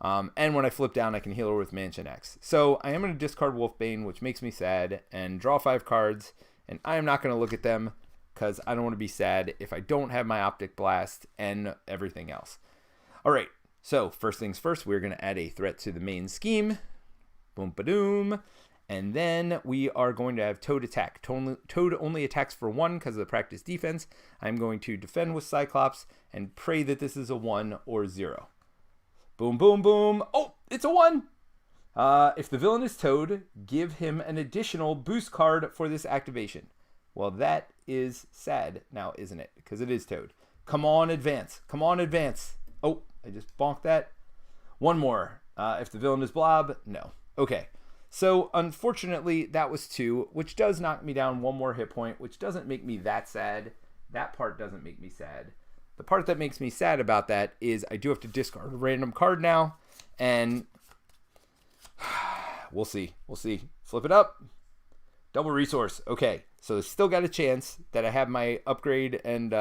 And when I flip down, I can heal her with Mansion X. So I am going to discard Wolfbane, which makes me sad, and draw 5 cards. And I am not going to look at them because I don't want to be sad if I don't have my Optic Blast and everything else. All right, so first things first, we're going to add a threat to the main scheme. Boom, ba-doom. And then we are going to have Toad attack. Toad only attacks for 1 because of the practice defense. I'm going to defend with Cyclops and pray that this is a 1 or 0. Boom, boom, boom. Oh, it's a 1. If the villain is Toad, give him an additional boost card for this activation. Well, that is sad now, isn't it? Because it is Toad. Come on, advance. Come on, advance. Oh, I just bonked that. 1 more. If the villain is Blob, no. Okay. So, unfortunately, that was 2, which does knock me down 1 more hit point, which doesn't make me that sad. That part doesn't make me sad. The part that makes me sad about that is I do have to discard a random card now, and we'll see. We'll see. Flip it up. Double resource. Okay, so still got a chance that I have my upgrade and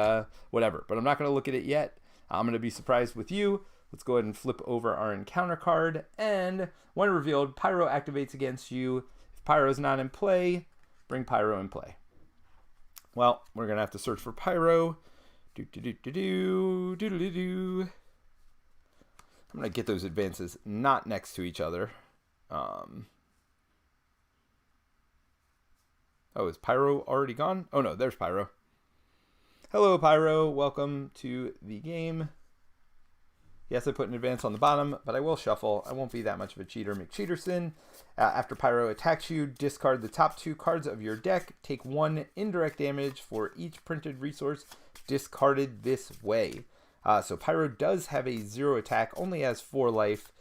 whatever, but I'm not going to look at it yet. I'm going to be surprised with you. Let's go ahead and flip over our encounter card, and when revealed, Pyro activates against you. If Pyro is not in play, bring Pyro in play. Well, we're going to have to search for Pyro. I'm going to get those advances not next to each other. Oh, is Pyro already gone? Oh no, there's Pyro. Hello, Pyro. Welcome to the game. Yes, I put an advance on the bottom, but I will shuffle. I won't be that much of a cheater, McCheaterson. After Pyro attacks you, discard the top 2 cards of your deck. Take 1 indirect damage for each printed resource discarded this way. So Pyro does have a 0 attack, only has 4 life.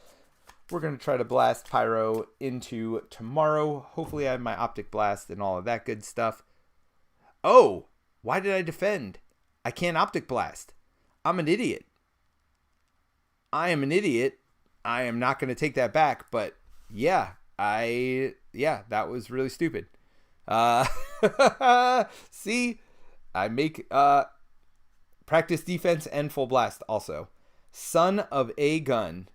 We're going to try to blast Pyro into tomorrow. Hopefully I have my Optic Blast and all of that good stuff. Oh, why did I defend? I can't Optic Blast. I'm an idiot. I am an idiot. I am not going to take that back, but yeah, that was really stupid. See, I make practice defense and full blast also. Son of a gun.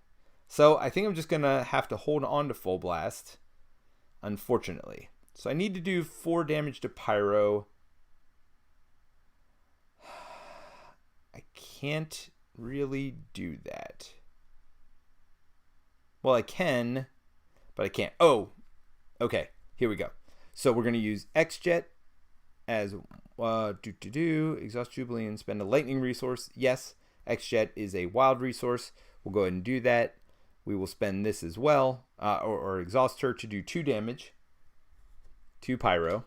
So I think I'm just going to have to hold on to full blast, unfortunately. So I need to do 4 damage to Pyro. I can't really do that. Well, I can, but I can't. Oh, okay. Here we go. So we're going to use X-Jet as exhaust Jubilee and spend a lightning resource. Yes, X-Jet is a wild resource. We'll go ahead and do that. We will spend this as well, or exhaust her to do 2 damage to Pyro.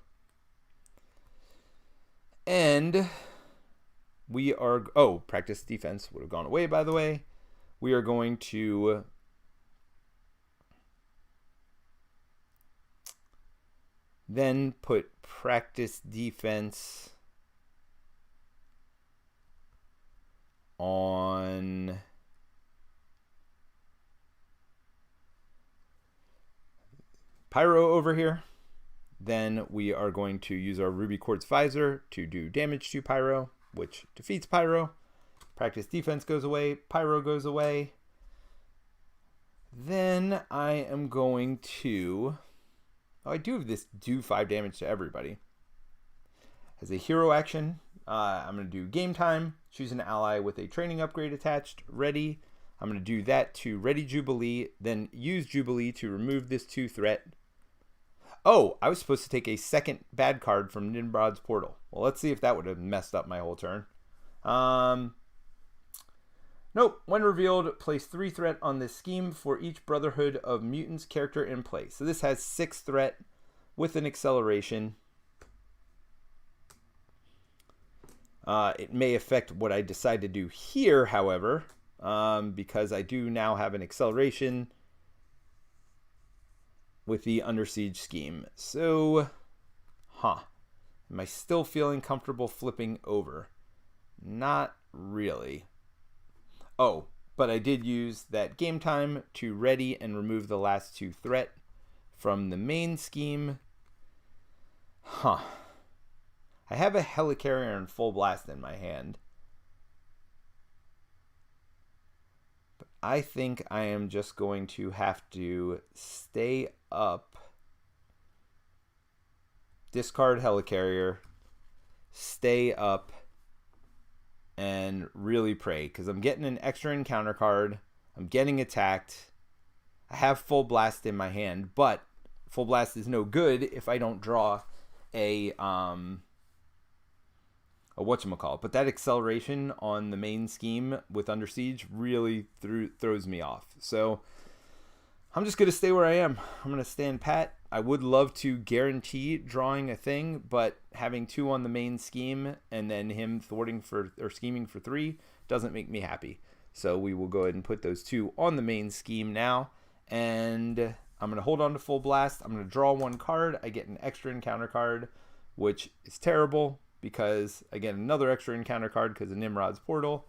And we are... Oh, practice defense would have gone away, by the way. We are going to... then put practice defense on Pyro over here. Then we are going to use our Ruby Quartz visor to do damage to Pyro, which defeats Pyro. Practice defense goes away. Pyro goes away. Then I am going to... Oh, I do have this do 5 damage to everybody. As a hero action, I'm going to do game time. Choose an ally with a training upgrade attached. Ready. I'm going to do that to Ready Jubilee. Then use Jubilee to remove this 2 threat. Oh, I was supposed to take a second bad card from Nimrod's Portal. Well, let's see if that would have messed up my whole turn. Nope. When revealed, place 3 threat on this scheme for each Brotherhood of Mutants character in play. So this has 6 threat with an acceleration. It may affect what I decide to do here, however, because I do now have an acceleration with the Under Siege scheme. So, am I still feeling comfortable flipping over? Not really. Oh, but I did use that game time to ready and remove the last 2 threat from the main scheme. I have a Helicarrier and Full Blast in my hand. But I think I am just going to have to stay up, discard Helicarrier, stay up, and really pray, because I'm getting an extra encounter card. I'm getting attacked. I have Full Blast in my hand, but Full Blast is no good if I don't draw a whatchamacallit. But that acceleration on the main scheme with Under Siege really throws me off. So I'm just going to stay where I am. I'm going to stand pat. I would love to guarantee drawing a thing, but having 2 on the main scheme and then him thwarting for or scheming for 3 doesn't make me happy. So we will go ahead and put those 2 on the main scheme now. And I'm going to hold on to Full Blast. I'm going to draw 1 card. I get an extra encounter card, which is terrible because I get another extra encounter card because of Nimrod's Portal.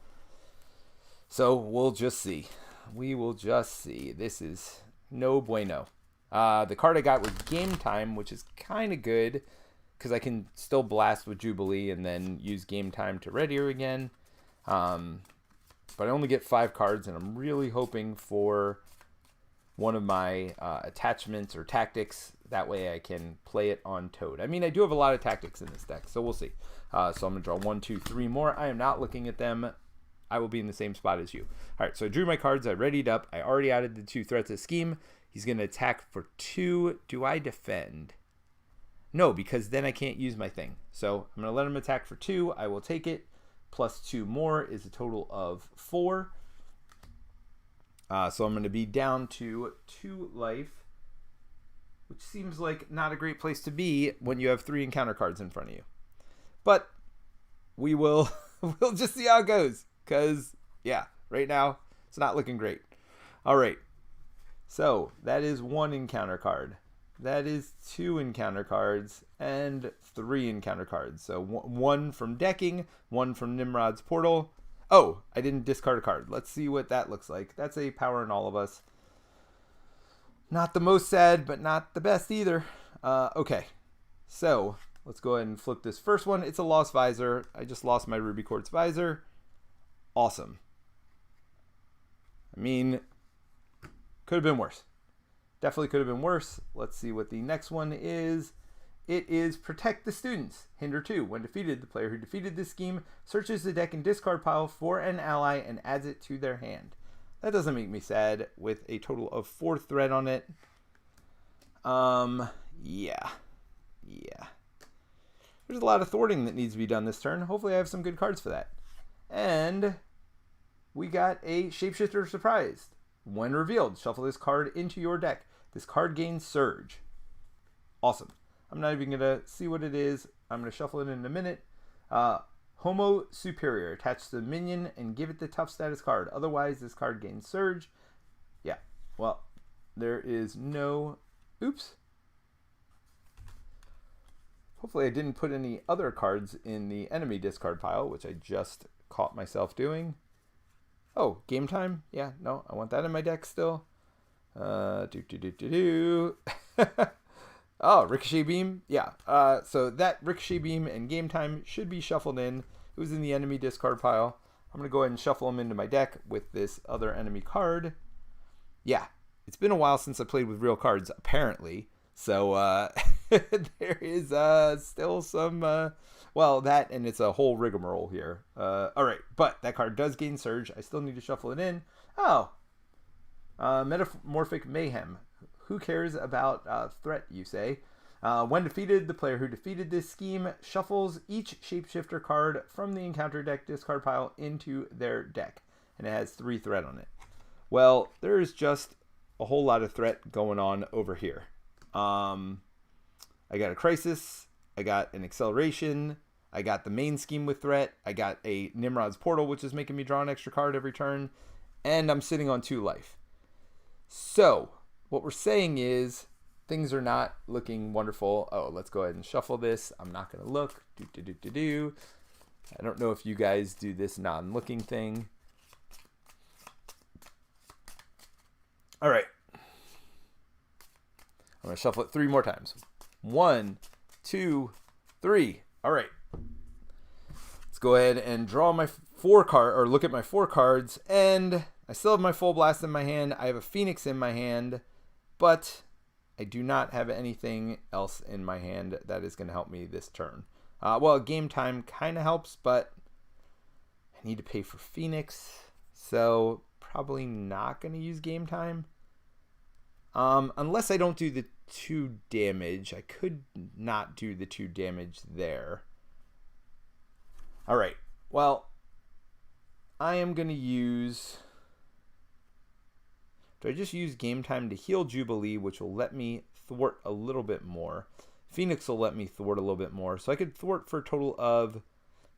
So we'll just see. We will just see. This is no bueno. The card I got was Game Time, which is kind of good because I can still blast with Jubilee and then use Game Time to ready her again. But I only get 5 cards, and I'm really hoping for one of my attachments or tactics. That way I can play it on Toad. I mean, I do have a lot of tactics in this deck, so we'll see. So I'm going to draw 1, 2, 3 more. I am not looking at them. I will be in the same spot as you. All right, so I drew my cards. I readied up. I already added the 2 threats of scheme. He's going to attack for 2. Do I defend? No, because then I can't use my thing. So I'm going to let him attack for 2. I will take it. Plus 2 more is a total of 4. So I'm going to be down to 2 life, which seems like not a great place to be when you have 3 encounter cards in front of you. But we will we'll just see how it goes, because, yeah, right now it's not looking great. All right. So that is 1 encounter card. That is 2 encounter cards and 3 encounter cards. So 1 from decking, 1 from Nimrod's Portal. Oh, I didn't discard a card. Let's see what that looks like. That's a Power in All of Us. Not the most sad, but not the best either. Okay, so let's go ahead and flip this first one. It's a Lost Visor. I just lost my Ruby Quartz Visor. Awesome. I mean, could have been worse. Definitely could have been worse. Let's see what the next one is. It is Protect the Students. Hinder 2. When defeated, the player who defeated this scheme searches the deck and discard pile for an ally and adds it to their hand. That doesn't make me sad with a total of 4 threat on it. Yeah. There's a lot of thwarting that needs to be done this turn. Hopefully I have some good cards for that. And we got a Shapeshifter Surprise. When revealed, shuffle this card into your deck. This card gains Surge. Awesome. I'm not even going to see what it is. I'm going to shuffle it in a minute. Homo Superior. Attach to the minion and give it the tough status card. Otherwise, this card gains surge. Yeah, well, there is no... Oops. Hopefully I didn't put any other cards in the enemy discard pile, which I just caught myself doing. Oh, game time? Yeah, no, I want that in my deck still. Oh, Ricochet Beam? Yeah. So that Ricochet Beam and Game Time should be shuffled in. It was in the enemy discard pile. I'm going to go ahead and shuffle them into my deck with this other enemy card. Yeah, it's been a while since I played with real cards, apparently. So there is still some... well, that and it's a whole rigmarole here. All right, but that card does gain Surge. I still need to shuffle it in. Oh, Metamorphic Mayhem. Who cares about threat, you say? When defeated, the player who defeated this scheme shuffles each shapeshifter card from the encounter deck discard pile into their deck. And it has 3 threat on it. Well, there's just a whole lot of threat going on over here. I got a Crisis. I got an Acceleration. I got the main scheme with threat. I got a Nimrod's Portal, which is making me draw an extra card every turn. And I'm sitting on 2 life. So, what we're saying is things are not looking wonderful. Oh, let's go ahead and shuffle this. I'm not going to look. I don't know if you guys do this non-looking thing. All right. I'm going to shuffle it 3 more times. 1, 2, 3. All right. Let's go ahead and draw my 4 card, or look at my 4 cards, and I still have my Full Blast in my hand. I have a Phoenix in my hand, but I do not have anything else in my hand that is going to help me this turn. Well, Game Time kind of helps, but I need to pay for Phoenix, so probably not going to use Game Time. Unless I don't do the 2 damage. I could not do the 2 damage there. All right. Well, I am going to use... Do I just use Game Time to heal Jubilee, which will let me thwart a little bit more? Phoenix will let me thwart a little bit more. So I could thwart for a total of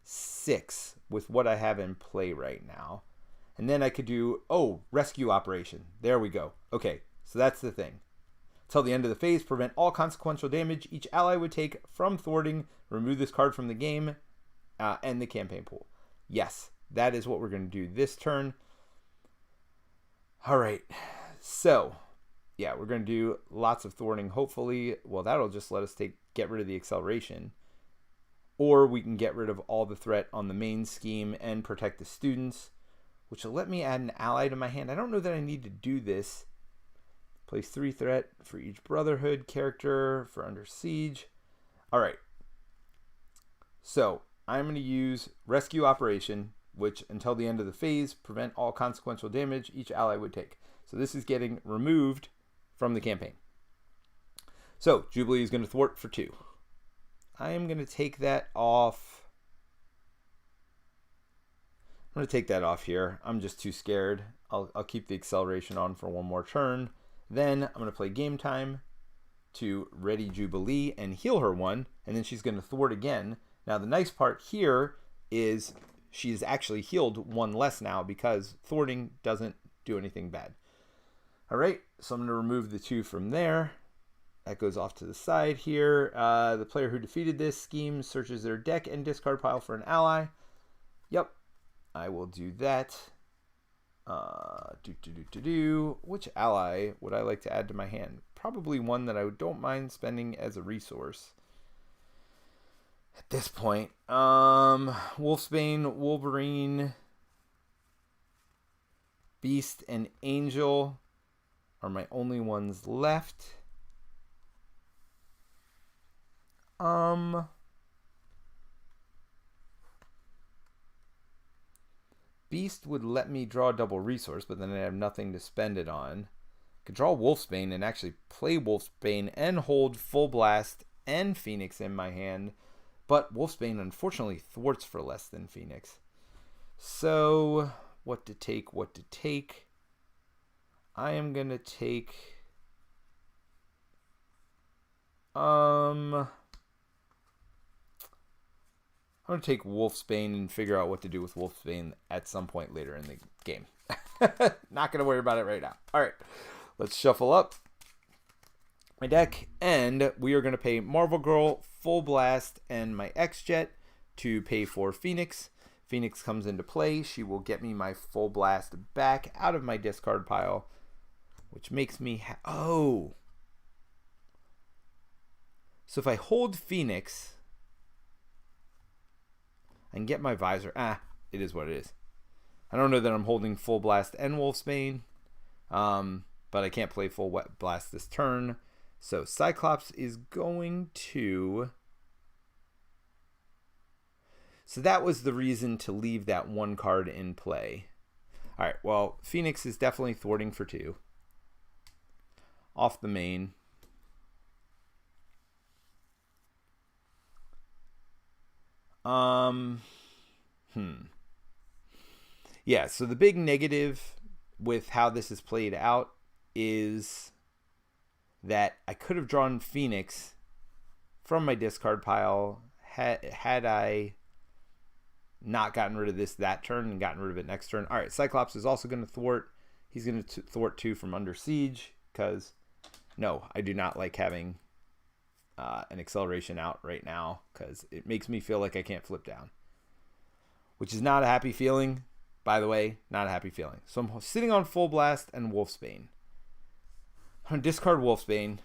6 with what I have in play right now. And then I could do, Rescue Operation. There we go. Okay, so that's the thing. Until the end of the phase, prevent all consequential damage each ally would take from thwarting. Remove this card from the game. End the campaign pool. Yes, that is what we're going to do this turn. All right, so yeah, we're going to do lots of thwarting. Hopefully, well, that'll just let us get rid of the acceleration, or we can get rid of all the threat on the main scheme and protect the students, which will let me add an ally to my hand. I don't know that I need to do this. Place 3 threat for each Brotherhood character for Under Siege. All right, so I'm going to use Rescue Operation, which until the end of the phase, prevent all consequential damage each ally would take. So this is getting removed from the campaign. So Jubilee is going to thwart for 2. I am going to take that off. I'm going to take that off here. I'm just too scared. I'll keep the acceleration on for 1 more turn. Then I'm going to play Game Time to ready Jubilee and heal her 1, and then she's going to thwart again. Now the nice part here is she's actually healed 1 less now because thwarting doesn't do anything bad. All right, so I'm going to remove the 2 from there. That goes off to the side here. The player who defeated this scheme searches their deck and discard pile for an ally. Yep, I will do that. Which ally would I like to add to my hand? Probably one that I don't mind spending as a resource. At this point, Wolfsbane, Wolverine, Beast, and Angel are my only ones left. Beast would let me draw a double resource, but then I have nothing to spend it on. Could draw Wolfsbane and actually play Wolfsbane and hold Full Blast and Phoenix in my hand. But Wolfsbane unfortunately thwarts for less than Phoenix. So, what to take? I am going to take... I'm going to take Wolfsbane and figure out what to do with Wolfsbane at some point later in the game. Not going to worry about it right now. All right, let's shuffle up my deck, and we are going to pay Marvel Girl, Full Blast, and my X-Jet to pay for Phoenix. Phoenix comes into play. She will get me my Full Blast back out of my discard pile, which makes me... oh! So if I hold Phoenix, I can get my visor. It is what it is. I don't know that I'm holding Full Blast and Wolfsbane, but I can't play Full Blast this turn. So Cyclops is going to... So that was the reason to leave that one card in play. All right, well, Phoenix is definitely thwarting for 2. Off the main. Yeah, so the big negative with how this is played out is that I could have drawn Phoenix from my discard pile had I not gotten rid of this that turn and gotten rid of it next turn. All right, Cyclops is also going to thwart. He's going to thwart 2 from Under Siege because, no, I do not like having an acceleration out right now because it makes me feel like I can't flip down, which is not a happy feeling. By the way, not a happy feeling. So I'm sitting on Full Blast and Wolfsbane. I'm going to discard Wolfsbane.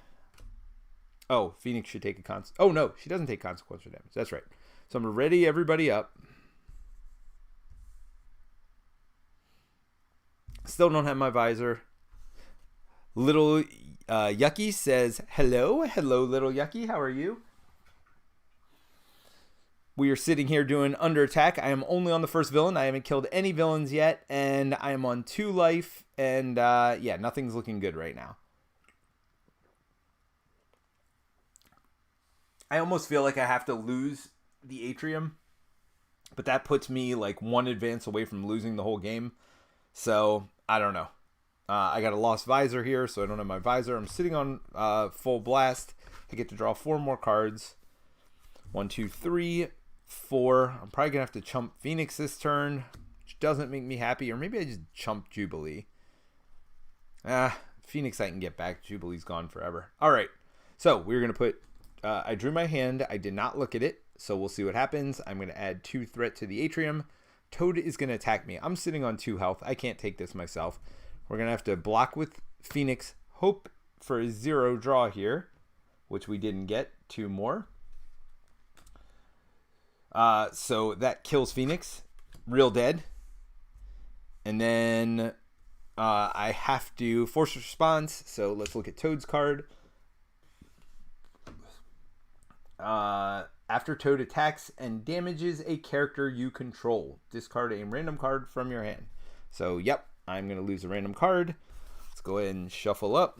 Oh, Phoenix should take a oh, no, she doesn't take consequential damage. That's right. So I'm going to ready everybody up. Still don't have my visor. Little Yucky says, hello. Hello, Little Yucky. How are you? We are sitting here doing Under Attack. I am only on the first villain. I haven't killed any villains yet, and I am on 2 life, and yeah, nothing's looking good right now. I almost feel like I have to lose the Atrium, but that puts me like 1 advance away from losing the whole game. So, I don't know. I got a lost visor here, so I don't have my visor. I'm sitting on Full Blast. I get to draw 4 more cards. 1, 2, 3, 4. I'm probably going to have to chump Phoenix this turn, which doesn't make me happy. Or maybe I just chump Jubilee. Phoenix I can get back. Jubilee's gone forever. All right. So, we're going to put... I drew my hand. I did not look at it, so we'll see what happens. I'm going to add 2 threat to the Atrium. Toad is going to attack me. I'm sitting on 2 health. I can't take this myself. We're going to have to block with Phoenix. Hope for a 0 draw here, which we didn't get. 2 more. So that kills Phoenix. Real dead. And then I have to force response. So let's look at Toad's card. After Toad attacks and damages a character you control, discard a random card from your hand. So, yep, I'm going to lose a random card. Let's go ahead and shuffle up.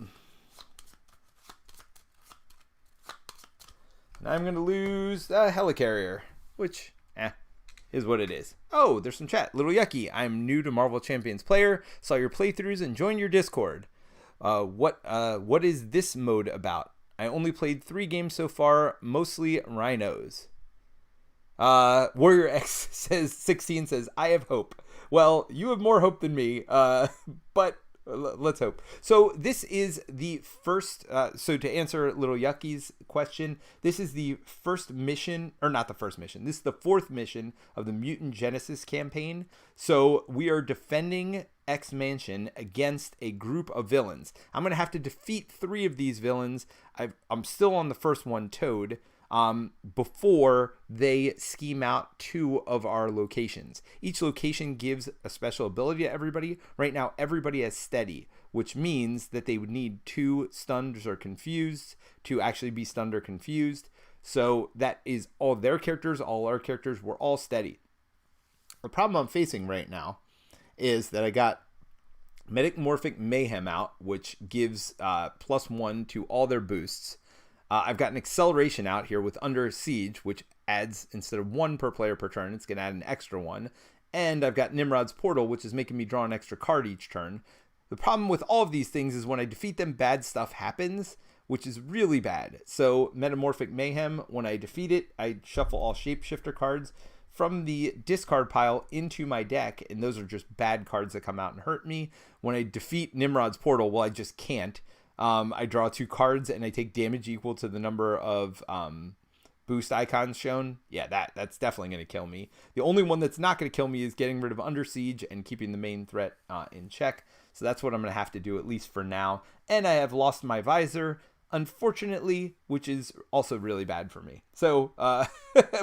And I'm going to lose a Helicarrier, which, is what it is. Oh, there's some chat. Little Yucky, I'm new to Marvel Champions player. Saw your playthroughs and joined your Discord. What is this mode about? I only played 3 games so far, mostly rhinos. Warrior X says 16 says, I have hope. Well, you have more hope than me, but let's hope. So this is the first, so to answer Little Yucky's question, this is the first mission, or not the first mission, this is the 4th mission of the Mutant Genesis campaign. So we are defending X Mansion against a group of villains. I'm going to have to defeat 3 of these villains. I'm still on the first one, Toad, before they scheme out 2 of our locations. Each location gives a special ability to everybody. Right now, everybody has steady, which means that they would need 2 stunned or confused to actually be stunned or confused. So that is all their characters, all our characters, we're all steady. The problem I'm facing right now is that I got Metamorphic Mayhem out, which gives +1 to all their boosts. I've got an acceleration out here with Under Siege, which adds, instead of 1 per player per turn, it's going to add an extra 1. And I've got Nimrod's Portal, which is making me draw an extra card each turn. The problem with all of these things is when I defeat them, bad stuff happens, which is really bad. So Metamorphic Mayhem, when I defeat it, I shuffle all shapeshifter cards from the discard pile into my deck, and those are just bad cards that come out and hurt me. When I defeat Nimrod's Portal, well, I just can't. I draw 2 cards and I take damage equal to the number of boost icons shown. Yeah, that's definitely going to kill me. The only one that's not going to kill me is getting rid of Under Siege and keeping the main threat in check. So that's what I'm going to have to do, at least for now. And I have lost my visor, unfortunately, which is also really bad for me. So,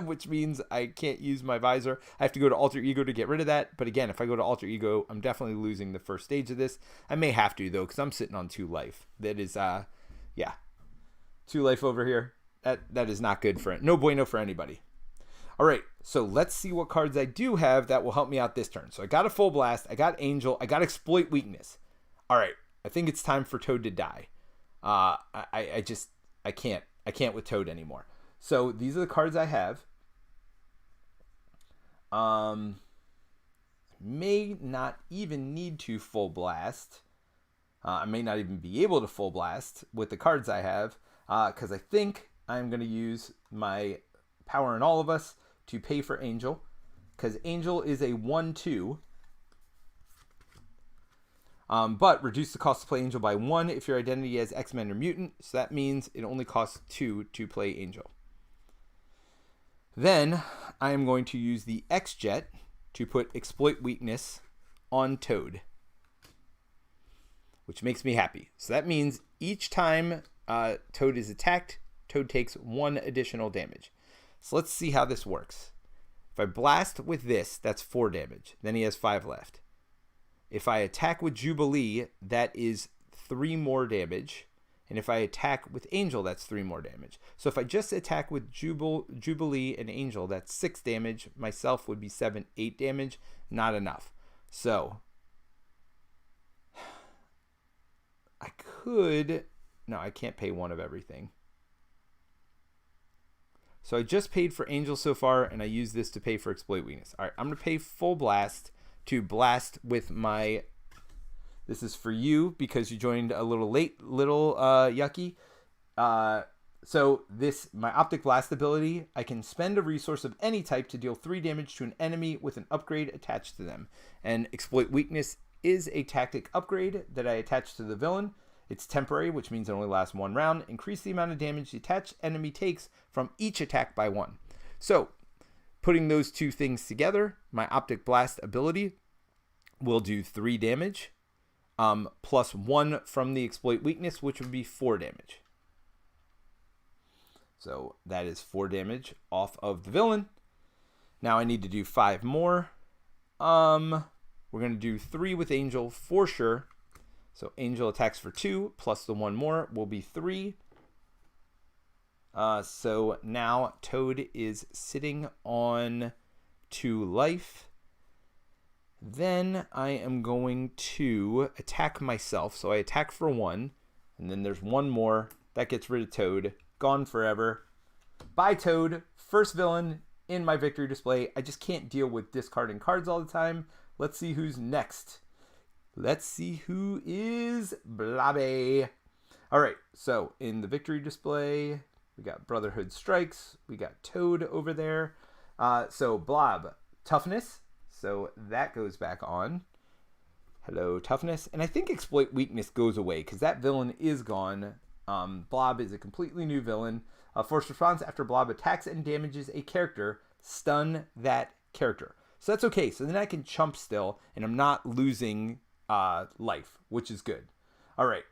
which means I can't use my visor. I have to go to Alter Ego to get rid of that. But again, if I go to Alter Ego, I'm definitely losing the first stage of this. I may have to, though, because I'm sitting on 2 life. That is, yeah, 2 life over here. That is not good for it. No bueno for anybody. All right, so let's see what cards I do have that will help me out this turn. So I got a Full Blast, I got Angel, I got Exploit Weakness. All right, I think it's time for Toad to die. I can't with Toad anymore. So these are the cards I have. May not even need to Full Blast. I may not even be able to Full Blast with the cards I have, because I think I'm going to use my Power in All of Us to pay for Angel, because Angel is a 1/2. But reduce the cost to play Angel by 1 if your identity is X-Men or Mutant. So that means it only costs 2 to play Angel. Then I am going to use the X-Jet to put Exploit Weakness on Toad, which makes me happy. So that means each time Toad is attacked, Toad takes 1 additional damage. So let's see how this works. If I blast with this, that's 4 damage. Then he has 5 left. If I attack with Jubilee, that is 3 more damage. And if I attack with Angel, that's 3 more damage. So if I just attack with Jubilee and Angel, that's 6 damage. Myself would be 7, 8 damage. Not enough. So I could... No, I can't pay 1 of everything. So I just paid for Angel so far, and I use this to pay for Exploit Weakness. All right, I'm going to pay Full Blast to blast with my... This is for you because you joined a little late, yucky. So this, my Optic Blast ability, I can spend a resource of any type to deal 3 damage to an enemy with an upgrade attached to them. And Exploit Weakness is a tactic upgrade that I attach to the villain. It's temporary, which means it only lasts 1 round. Increase the amount of damage the attached enemy takes from each attack by 1. So, putting those 2 things together, my Optic Blast ability will do 3 damage, plus 1 from the Exploit Weakness, which would be 4 damage. So, that is 4 damage off of the villain. Now I need to do 5 more. We're going to do 3 with Angel for sure. So Angel attacks for 2, plus the 1 more will be 3. So now Toad is sitting on 2 life. Then I am going to attack myself. So I attack for 1, and then there's 1 more. That gets rid of Toad. Gone forever. Bye, Toad. First villain in my victory display. I just can't deal with discarding cards all the time. Let's see who's next. Let's see who is Blobby. All right, so in the victory display, we got Brotherhood Strikes. We got Toad over there. So Blob, Toughness. So that goes back on. Hello, Toughness. And I think Exploit Weakness goes away because that villain is gone. Blob is a completely new villain. Force response after Blob attacks and damages a character, stun that character. So that's okay. So then I can chump still, and I'm not losing life, which is good. All right.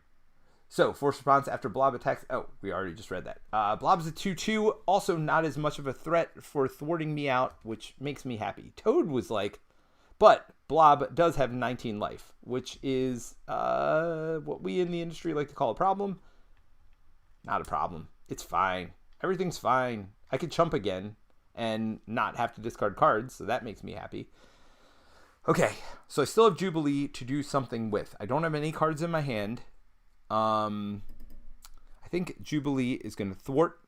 So force response after Blob attacks. Oh, we already just read that. Blob's a 2/2. Also not as much of a threat for thwarting me out, which makes me happy. Toad was like, but Blob does have 19 life, which is what we in the industry like to call a problem. Not a problem. It's fine. Everything's fine. I could chump again and not have to discard cards, so that makes me happy. Okay, so I still have Jubilee to do something with. I don't have any cards in my hand. I think Jubilee is going to thwart.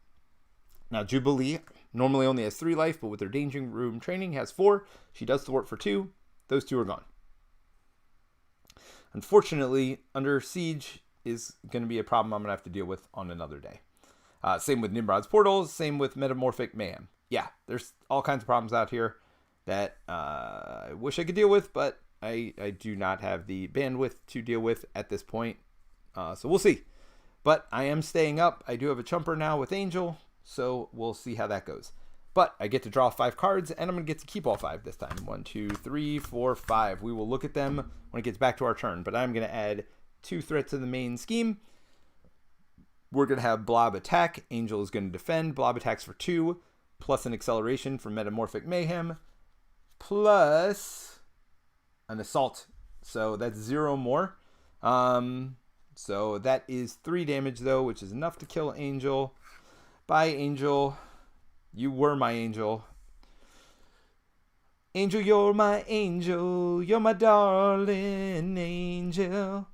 Now, Jubilee normally only has 3 life, but with her Danger Room training has 4. She does thwart for 2. Those 2 are gone. Unfortunately, Under Siege is going to be a problem I'm going to have to deal with on another day. Same with Nimrod's Portals, same with Metamorphic Mayhem. Yeah, there's all kinds of problems out here that I wish I could deal with, but I do not have the bandwidth to deal with at this point. So we'll see. But I am staying up. I do have a chumper now with Angel, so we'll see how that goes. But I get to draw 5 cards, and I'm going to get to keep all 5 this time. 1, 2, 3, 4, 5. We will look at them when it gets back to our turn. But I'm going to add 2 threats to the main scheme. We're going to have Blob attack. Angel is going to defend. Blob attacks for 2, plus an acceleration from Metamorphic Mayhem, plus an assault. So that's 0 more. So that is 3 damage, though, which is enough to kill Angel. Bye, Angel. You were my angel. Angel, you're my angel. You're my darling angel.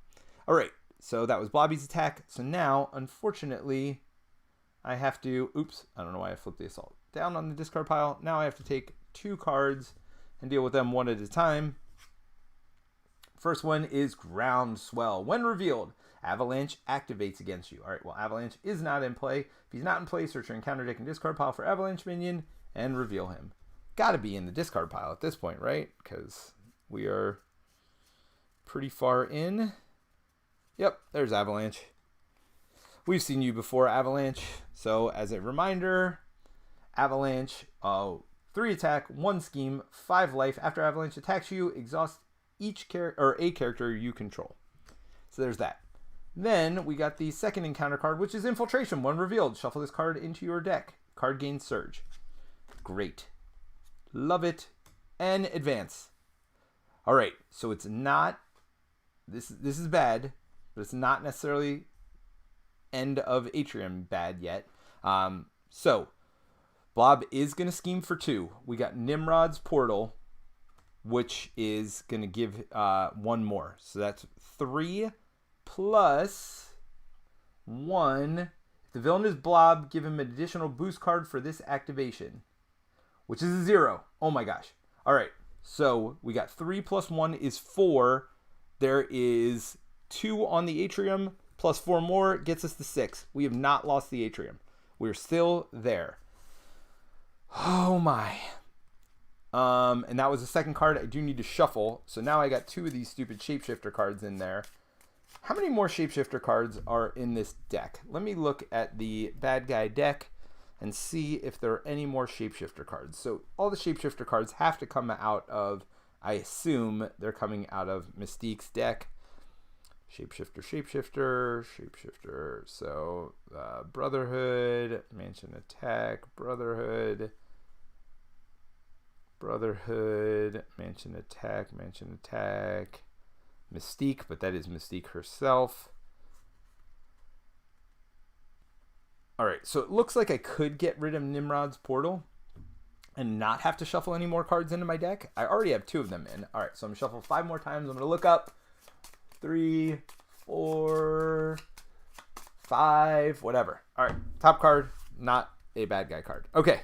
All right, so that was Blobby's attack. So now, unfortunately, I have to... Oops, I don't know why I flipped the assault down on the discard pile. Now I have to take 2 cards and deal with them one at a time. First one is Groundswell. When revealed, Avalanche activates against you. All right, well, Avalanche is not in play. If he's not in play, search your encounter deck and discard pile for Avalanche minion and reveal him. Got to be in the discard pile at this point, right? Because we are pretty far in. Yep, there's Avalanche. We've seen you before, Avalanche. So as a reminder, Avalanche, 3 attack, 1 scheme, 5 life. After Avalanche attacks you, exhaust each character or a character you control. So there's that. Then we got the second encounter card, which is Infiltration. When revealed, shuffle this card into your deck. Card gains Surge. Great. Love it. And advance. All right, so it's not... This is bad, but it's not necessarily end of Atrium bad yet. So, Blob is going to scheme for 2. We got Nimrod's Portal, which is going to give 1 more. So that's 3 plus 1. If the villain is Blob, give him an additional boost card for this activation, which is a 0. Oh my gosh. All right. So we got 3 plus 1 is 4. There is 2 on the Atrium plus 4 more gets us to 6. We have not lost the Atrium. We're still there. Oh my. And that was the second card I do need to shuffle. So now I got 2 of these stupid Shapeshifter cards in there. How many more Shapeshifter cards are in this deck? Let me look at the bad guy deck and see if there are any more Shapeshifter cards. So all the Shapeshifter cards have to come out of, I assume they're coming out of Mystique's deck. Shapeshifter, Shapeshifter, Shapeshifter. So Brotherhood, Mansion Attack, Brotherhood, Mansion Attack, Mystique, but that is Mystique herself. All right, so it looks like I could get rid of Nimrod's Portal and not have to shuffle any more cards into my deck. I already have 2 of them in. All right, so I'm going to shuffle 5 more times. I'm going to look up 3, 4, 5, whatever. All right, top card, not a bad guy card. Okay.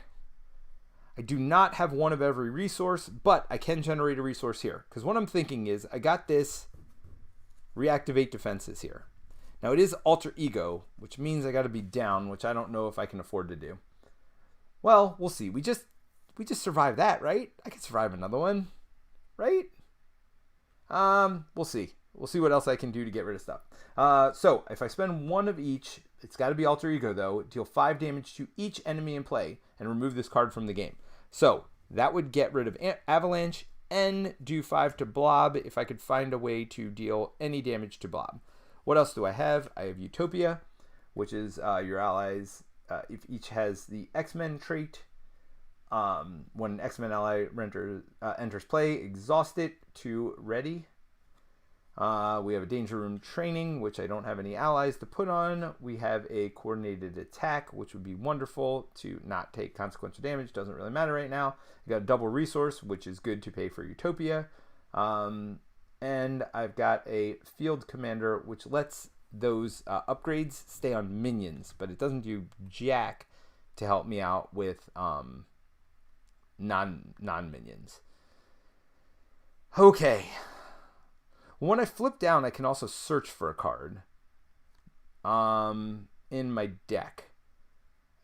I do not have 1 of every resource, but I can generate a resource here. Because what I'm thinking is I got this reactivate defenses here. Now it is alter ego, which means I got to be down, which I don't know if I can afford to do. Well, we'll see. We just survived that, right? I can survive another one, right? We'll see. We'll see what else I can do to get rid of stuff. So if I spend 1 of each, it's got to be alter ego though. Deal 5 damage to each enemy in play and remove this card from the game. So that would get rid of Avalanche and do 5 to Blob if I could find a way to deal any damage to Blob. What else do I have? I have Utopia, which is your allies, if each has the X-Men trait. When an X-Men ally enters play, exhaust it to ready. We have a Danger Room Training, which I don't have any allies to put on. We have a Coordinated Attack, which would be wonderful to not take consequential damage. Doesn't really matter right now. I got a Double Resource, which is good to pay for Utopia. And I've got a Field Commander, which lets those upgrades stay on minions, but it doesn't do jack to help me out with non-minions. Okay. When I flip down, I can also search for a card. in my deck.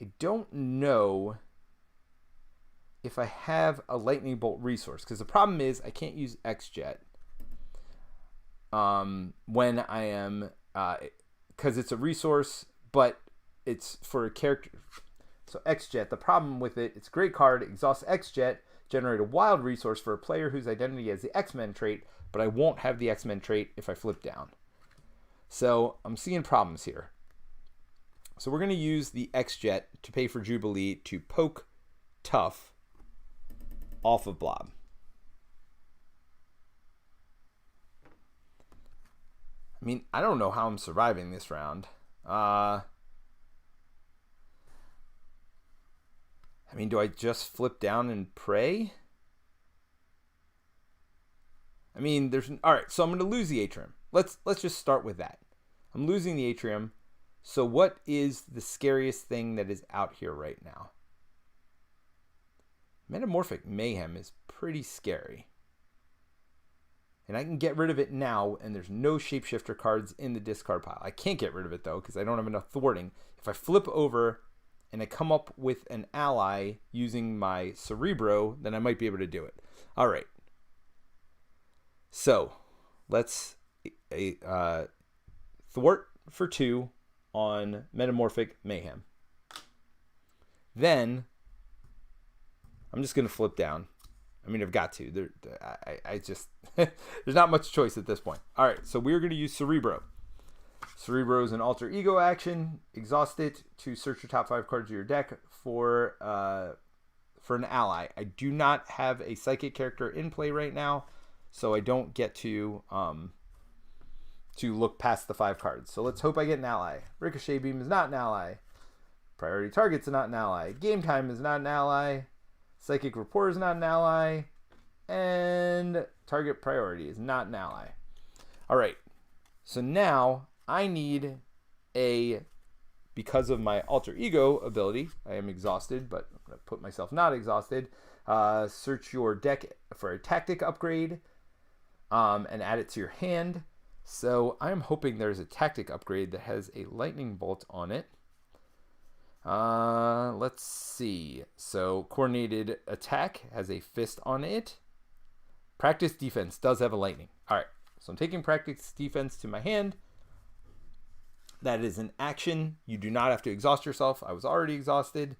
I don't know if I have a lightning bolt resource, because the problem is I can't use X-Jet when I am, because it's a resource, but it's for a character. So X-Jet, the problem with it, it's a great card, exhaust X-Jet, generate a wild resource for a player whose identity has the X-Men trait, but I won't have the X-Men trait if I flip down. So I'm seeing problems here. So we're going to use the X-Jet to pay for Jubilee to poke Tough off of Blob. I mean, I don't know how I'm surviving this round. I mean, do I just flip down and pray? I mean, all right, so I'm going to lose the Atrium. Let's just start with that. I'm losing the Atrium. So what is the scariest thing that is out here right now? Metamorphic Mayhem is pretty scary. And I can get rid of it now, and there's no shapeshifter cards in the discard pile. I can't get rid of it, though, because I don't have enough thwarting. If I flip over and I come up with an ally using my Cerebro, then I might be able to do it. All right. So let's thwart for 2 on Metamorphic Mayhem. Then I'm just going to flip down. I mean, I've got to. I just there's not much choice at this point. All right, so we're going to use Cerebro. Cerebro is an alter ego action. Exhaust it to search your top 5 cards of your deck for an ally. I do not have a psychic character in play right now, so I don't get to look past the 5 cards. So let's hope I get an ally. Ricochet Beam is not an ally. Priority Target's not an ally. Game Time is not an ally. Psychic Rapport is not an ally. And Target Priority is not an ally. All right. So now I need because of my alter ego ability, I am exhausted, but I'm going to put myself not exhausted. Search your deck for a tactic upgrade and add it to your hand. So I'm hoping there's a tactic upgrade that has a lightning bolt on it. Let's see. So coordinated attack has a fist on it. Practice defense does have a lightning. All right. So I'm taking practice defense to my hand. That is an action. You do not have to exhaust yourself. I was already exhausted.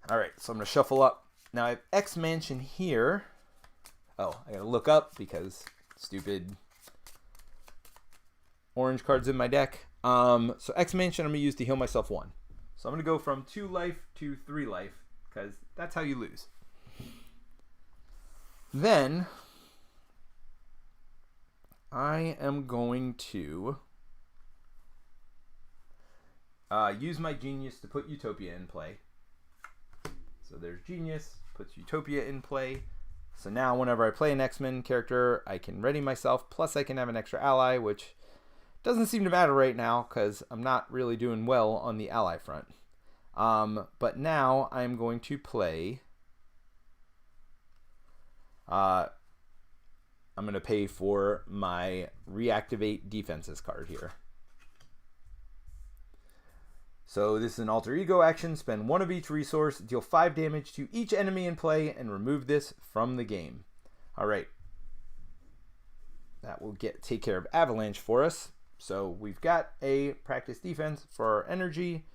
All right. So I'm going to shuffle up. Now I have X Mansion here. Oh, I got to look up because stupid orange cards in my deck. So X Mansion I'm going to use to heal myself 1. So I'm going to go from 2 life to 3 life because that's how you lose. Then I am going to use my Genius to put Utopia in play. So there's Genius, puts Utopia in play. So now whenever I play an X-Men character, I can ready myself, plus I can have an extra ally, which doesn't seem to matter right now because I'm not really doing well on the ally front. But now I'm going to play... I'm going to pay for my Reactivate Defenses card here. So this is an alter ego action. Spend 1 of each resource, deal 5 damage to each enemy in play, and remove this from the game. All right. That will take care of Avalanche for us. So we've got a practice defense for our energy.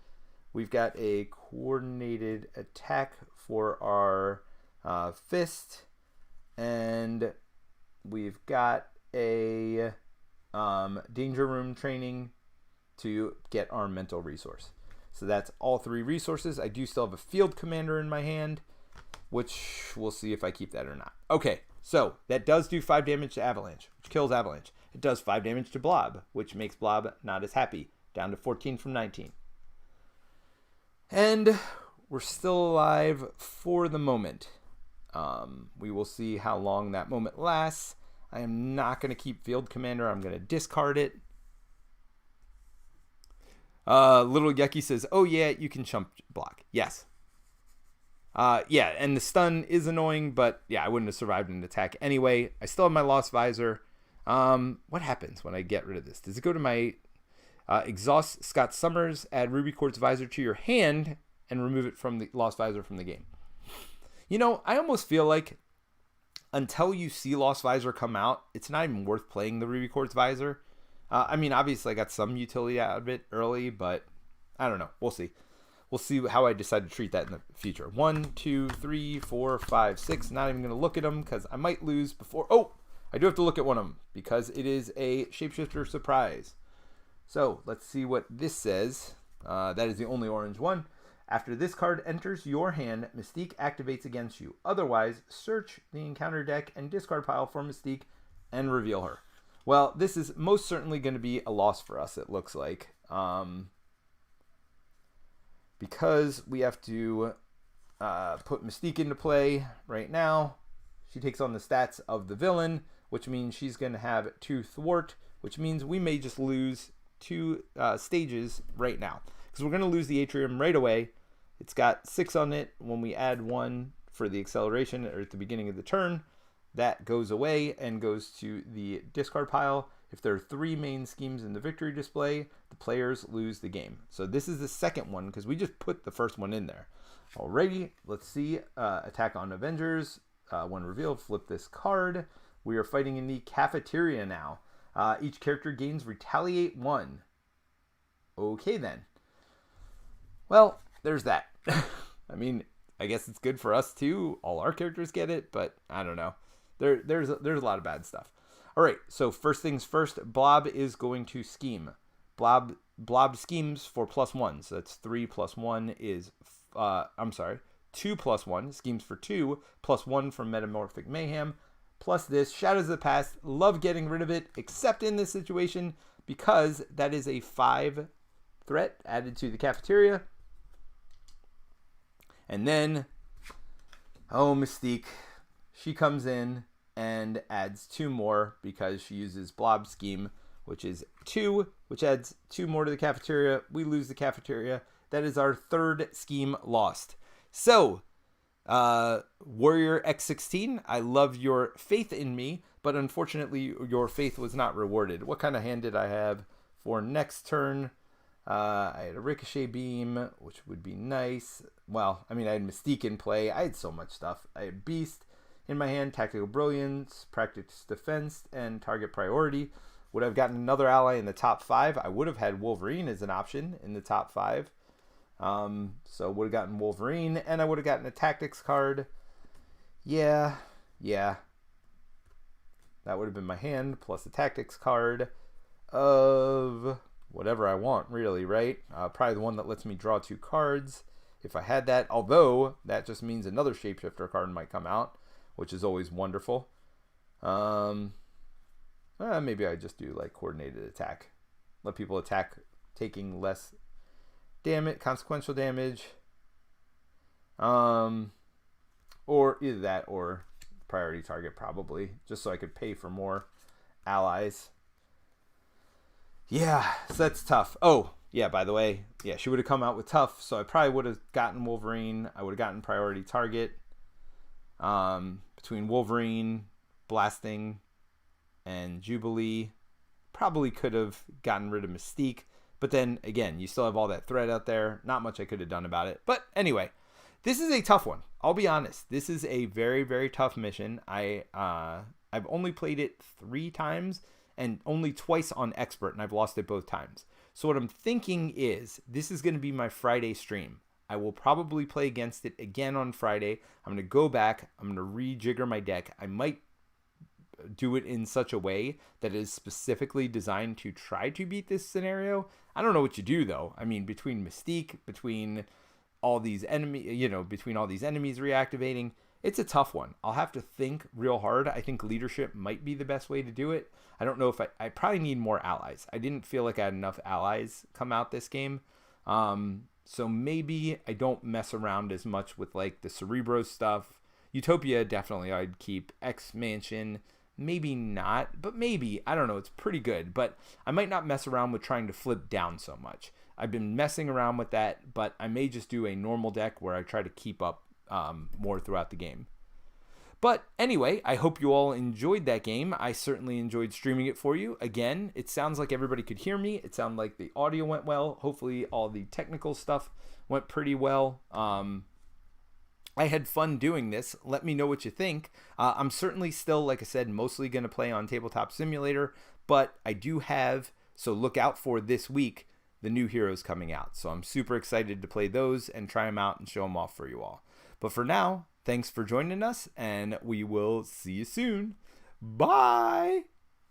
We've got a coordinated attack for our fist. And we've got a danger room training to get our mental resource. So that's all 3 resources. I do still have a field commander in my hand, which we'll see if I keep that or not. Okay, so that does do 5 damage to Avalanche, which kills Avalanche. It does 5 damage to Blob, which makes Blob not as happy, down to 14 from 19. And we're still alive for the moment. We will see how long that moment lasts. I am not going to keep Field Commander. I'm going to discard it. Little Yucky says, oh yeah, you can chump block. Yes. Yeah, and the stun is annoying, but yeah, I wouldn't have survived an attack anyway. I still have my Lost Visor. What happens when I get rid of this? Does it go to my... Exhaust Scott Summers, add Ruby Quartz Visor to your hand, and remove it from the Lost Visor from the game. You know, I almost feel like until you see Lost Visor come out, it's not even worth playing the Ruby Quartz Visor. I mean, obviously I got some utility out of it early, but I don't know. We'll see. We'll see how I decide to treat that in the future. 1, 2, 3, 4, 5, 6. Not even going to look at them because I might lose before. Oh, I do have to look at one of them because it is a Shapeshifter Surprise. So let's see what this says. That is the only orange one. After this card enters your hand, Mystique activates against you. Otherwise, search the encounter deck and discard pile for Mystique and reveal her. Well, this is most certainly going to be a loss for us, it looks like. Because we have to put Mystique into play right now. She takes on the stats of the villain, which means she's going to have 2 thwart, which means we may just lose 2 stages right now. Because we're going to lose the atrium right away. It's got 6 on it. When we add 1 for the acceleration or at the beginning of the turn, that goes away and goes to the discard pile. If there are 3 main schemes in the victory display, the players lose the game. So this is the second one because we just put the first one in there. Alrighty, let's see. Attack on Avengers. When revealed, flip this card. We are fighting in the cafeteria now. Each character gains Retaliate 1. Okay then. Well, there's that. I mean, I guess it's good for us too. All our characters get it, but I don't know. There's a lot of bad stuff. All right, so first things first, Blob is going to scheme. Blob schemes for +1, so that's 3 + 1 is, 2 + 1, schemes for 2, +1 from Metamorphic Mayhem, plus this, Shadows of the Past, love getting rid of it, except in this situation, because that is a 5 threat added to the cafeteria. And then, oh, Mystique, she comes in and adds 2 more because she uses Blob Scheme, which is 2, which adds 2 more to the cafeteria. We lose the cafeteria. That is our 3rd scheme lost. So, Warrior X16, I love your faith in me, but unfortunately your faith was not rewarded. What kind of hand did I have for next turn? I had a Ricochet Beam, which would be nice. Well, I mean, I had Mystique in play. I had so much stuff. I had Beast in my hand, Tactical Brilliance, Practice Defense, and Target Priority. Would I have gotten another ally in the top 5? I would have had Wolverine as an option in the top 5. So would have gotten Wolverine, and I would have gotten a Tactics card. Yeah. That would have been my hand, plus a Tactics card of whatever I want, really, right? Probably the one that lets me draw 2 cards, if I had that. Although, that just means another Shapeshifter card might come out, which is always wonderful. Maybe I just do like coordinated attack. Let people attack taking less damage, consequential damage. Or either that or priority target probably, just so I could pay for more allies. Yeah, so that's tough. Oh, yeah, by the way, yeah, she would have come out with tough, so I probably would have gotten Wolverine. I would have gotten priority target. Between Wolverine, Blasting, and Jubilee, probably could have gotten rid of Mystique. But then, again, you still have all that threat out there. Not much I could have done about it. But anyway, this is a tough one. I'll be honest. This is a very, very tough mission. I've only played it 3 times and only twice on Expert, and I've lost it both times. So what I'm thinking is this is going to be my Friday stream. I will probably play against it again on Friday. I'm going to go back. I'm going to rejigger my deck. I might do it in such a way that is specifically designed to try to beat this scenario. I don't know what you do, though. I mean, between Mystique, between all these enemies reactivating, it's a tough one. I'll have to think real hard. I think leadership might be the best way to do it. I don't know if I probably need more allies. I didn't feel like I had enough allies come out this game. So maybe I don't mess around as much with like the Cerebro stuff. Utopia, definitely I'd keep. X-Mansion, maybe not, but maybe. I don't know. It's pretty good, but I might not mess around with trying to flip down so much. I've been messing around with that, but I may just do a normal deck where I try to keep up more throughout the game. But anyway, I hope you all enjoyed that game. I certainly enjoyed streaming it for you. Again, it sounds like everybody could hear me. It sounded like the audio went well. Hopefully all the technical stuff went pretty well. I had fun doing this. Let me know what you think. I'm certainly still, like I said, mostly going to play on Tabletop Simulator, but I do have, so look out for this week, the new heroes coming out. So I'm super excited to play those and try them out and show them off for you all. But for now, thanks for joining us, and we will see you soon. Bye!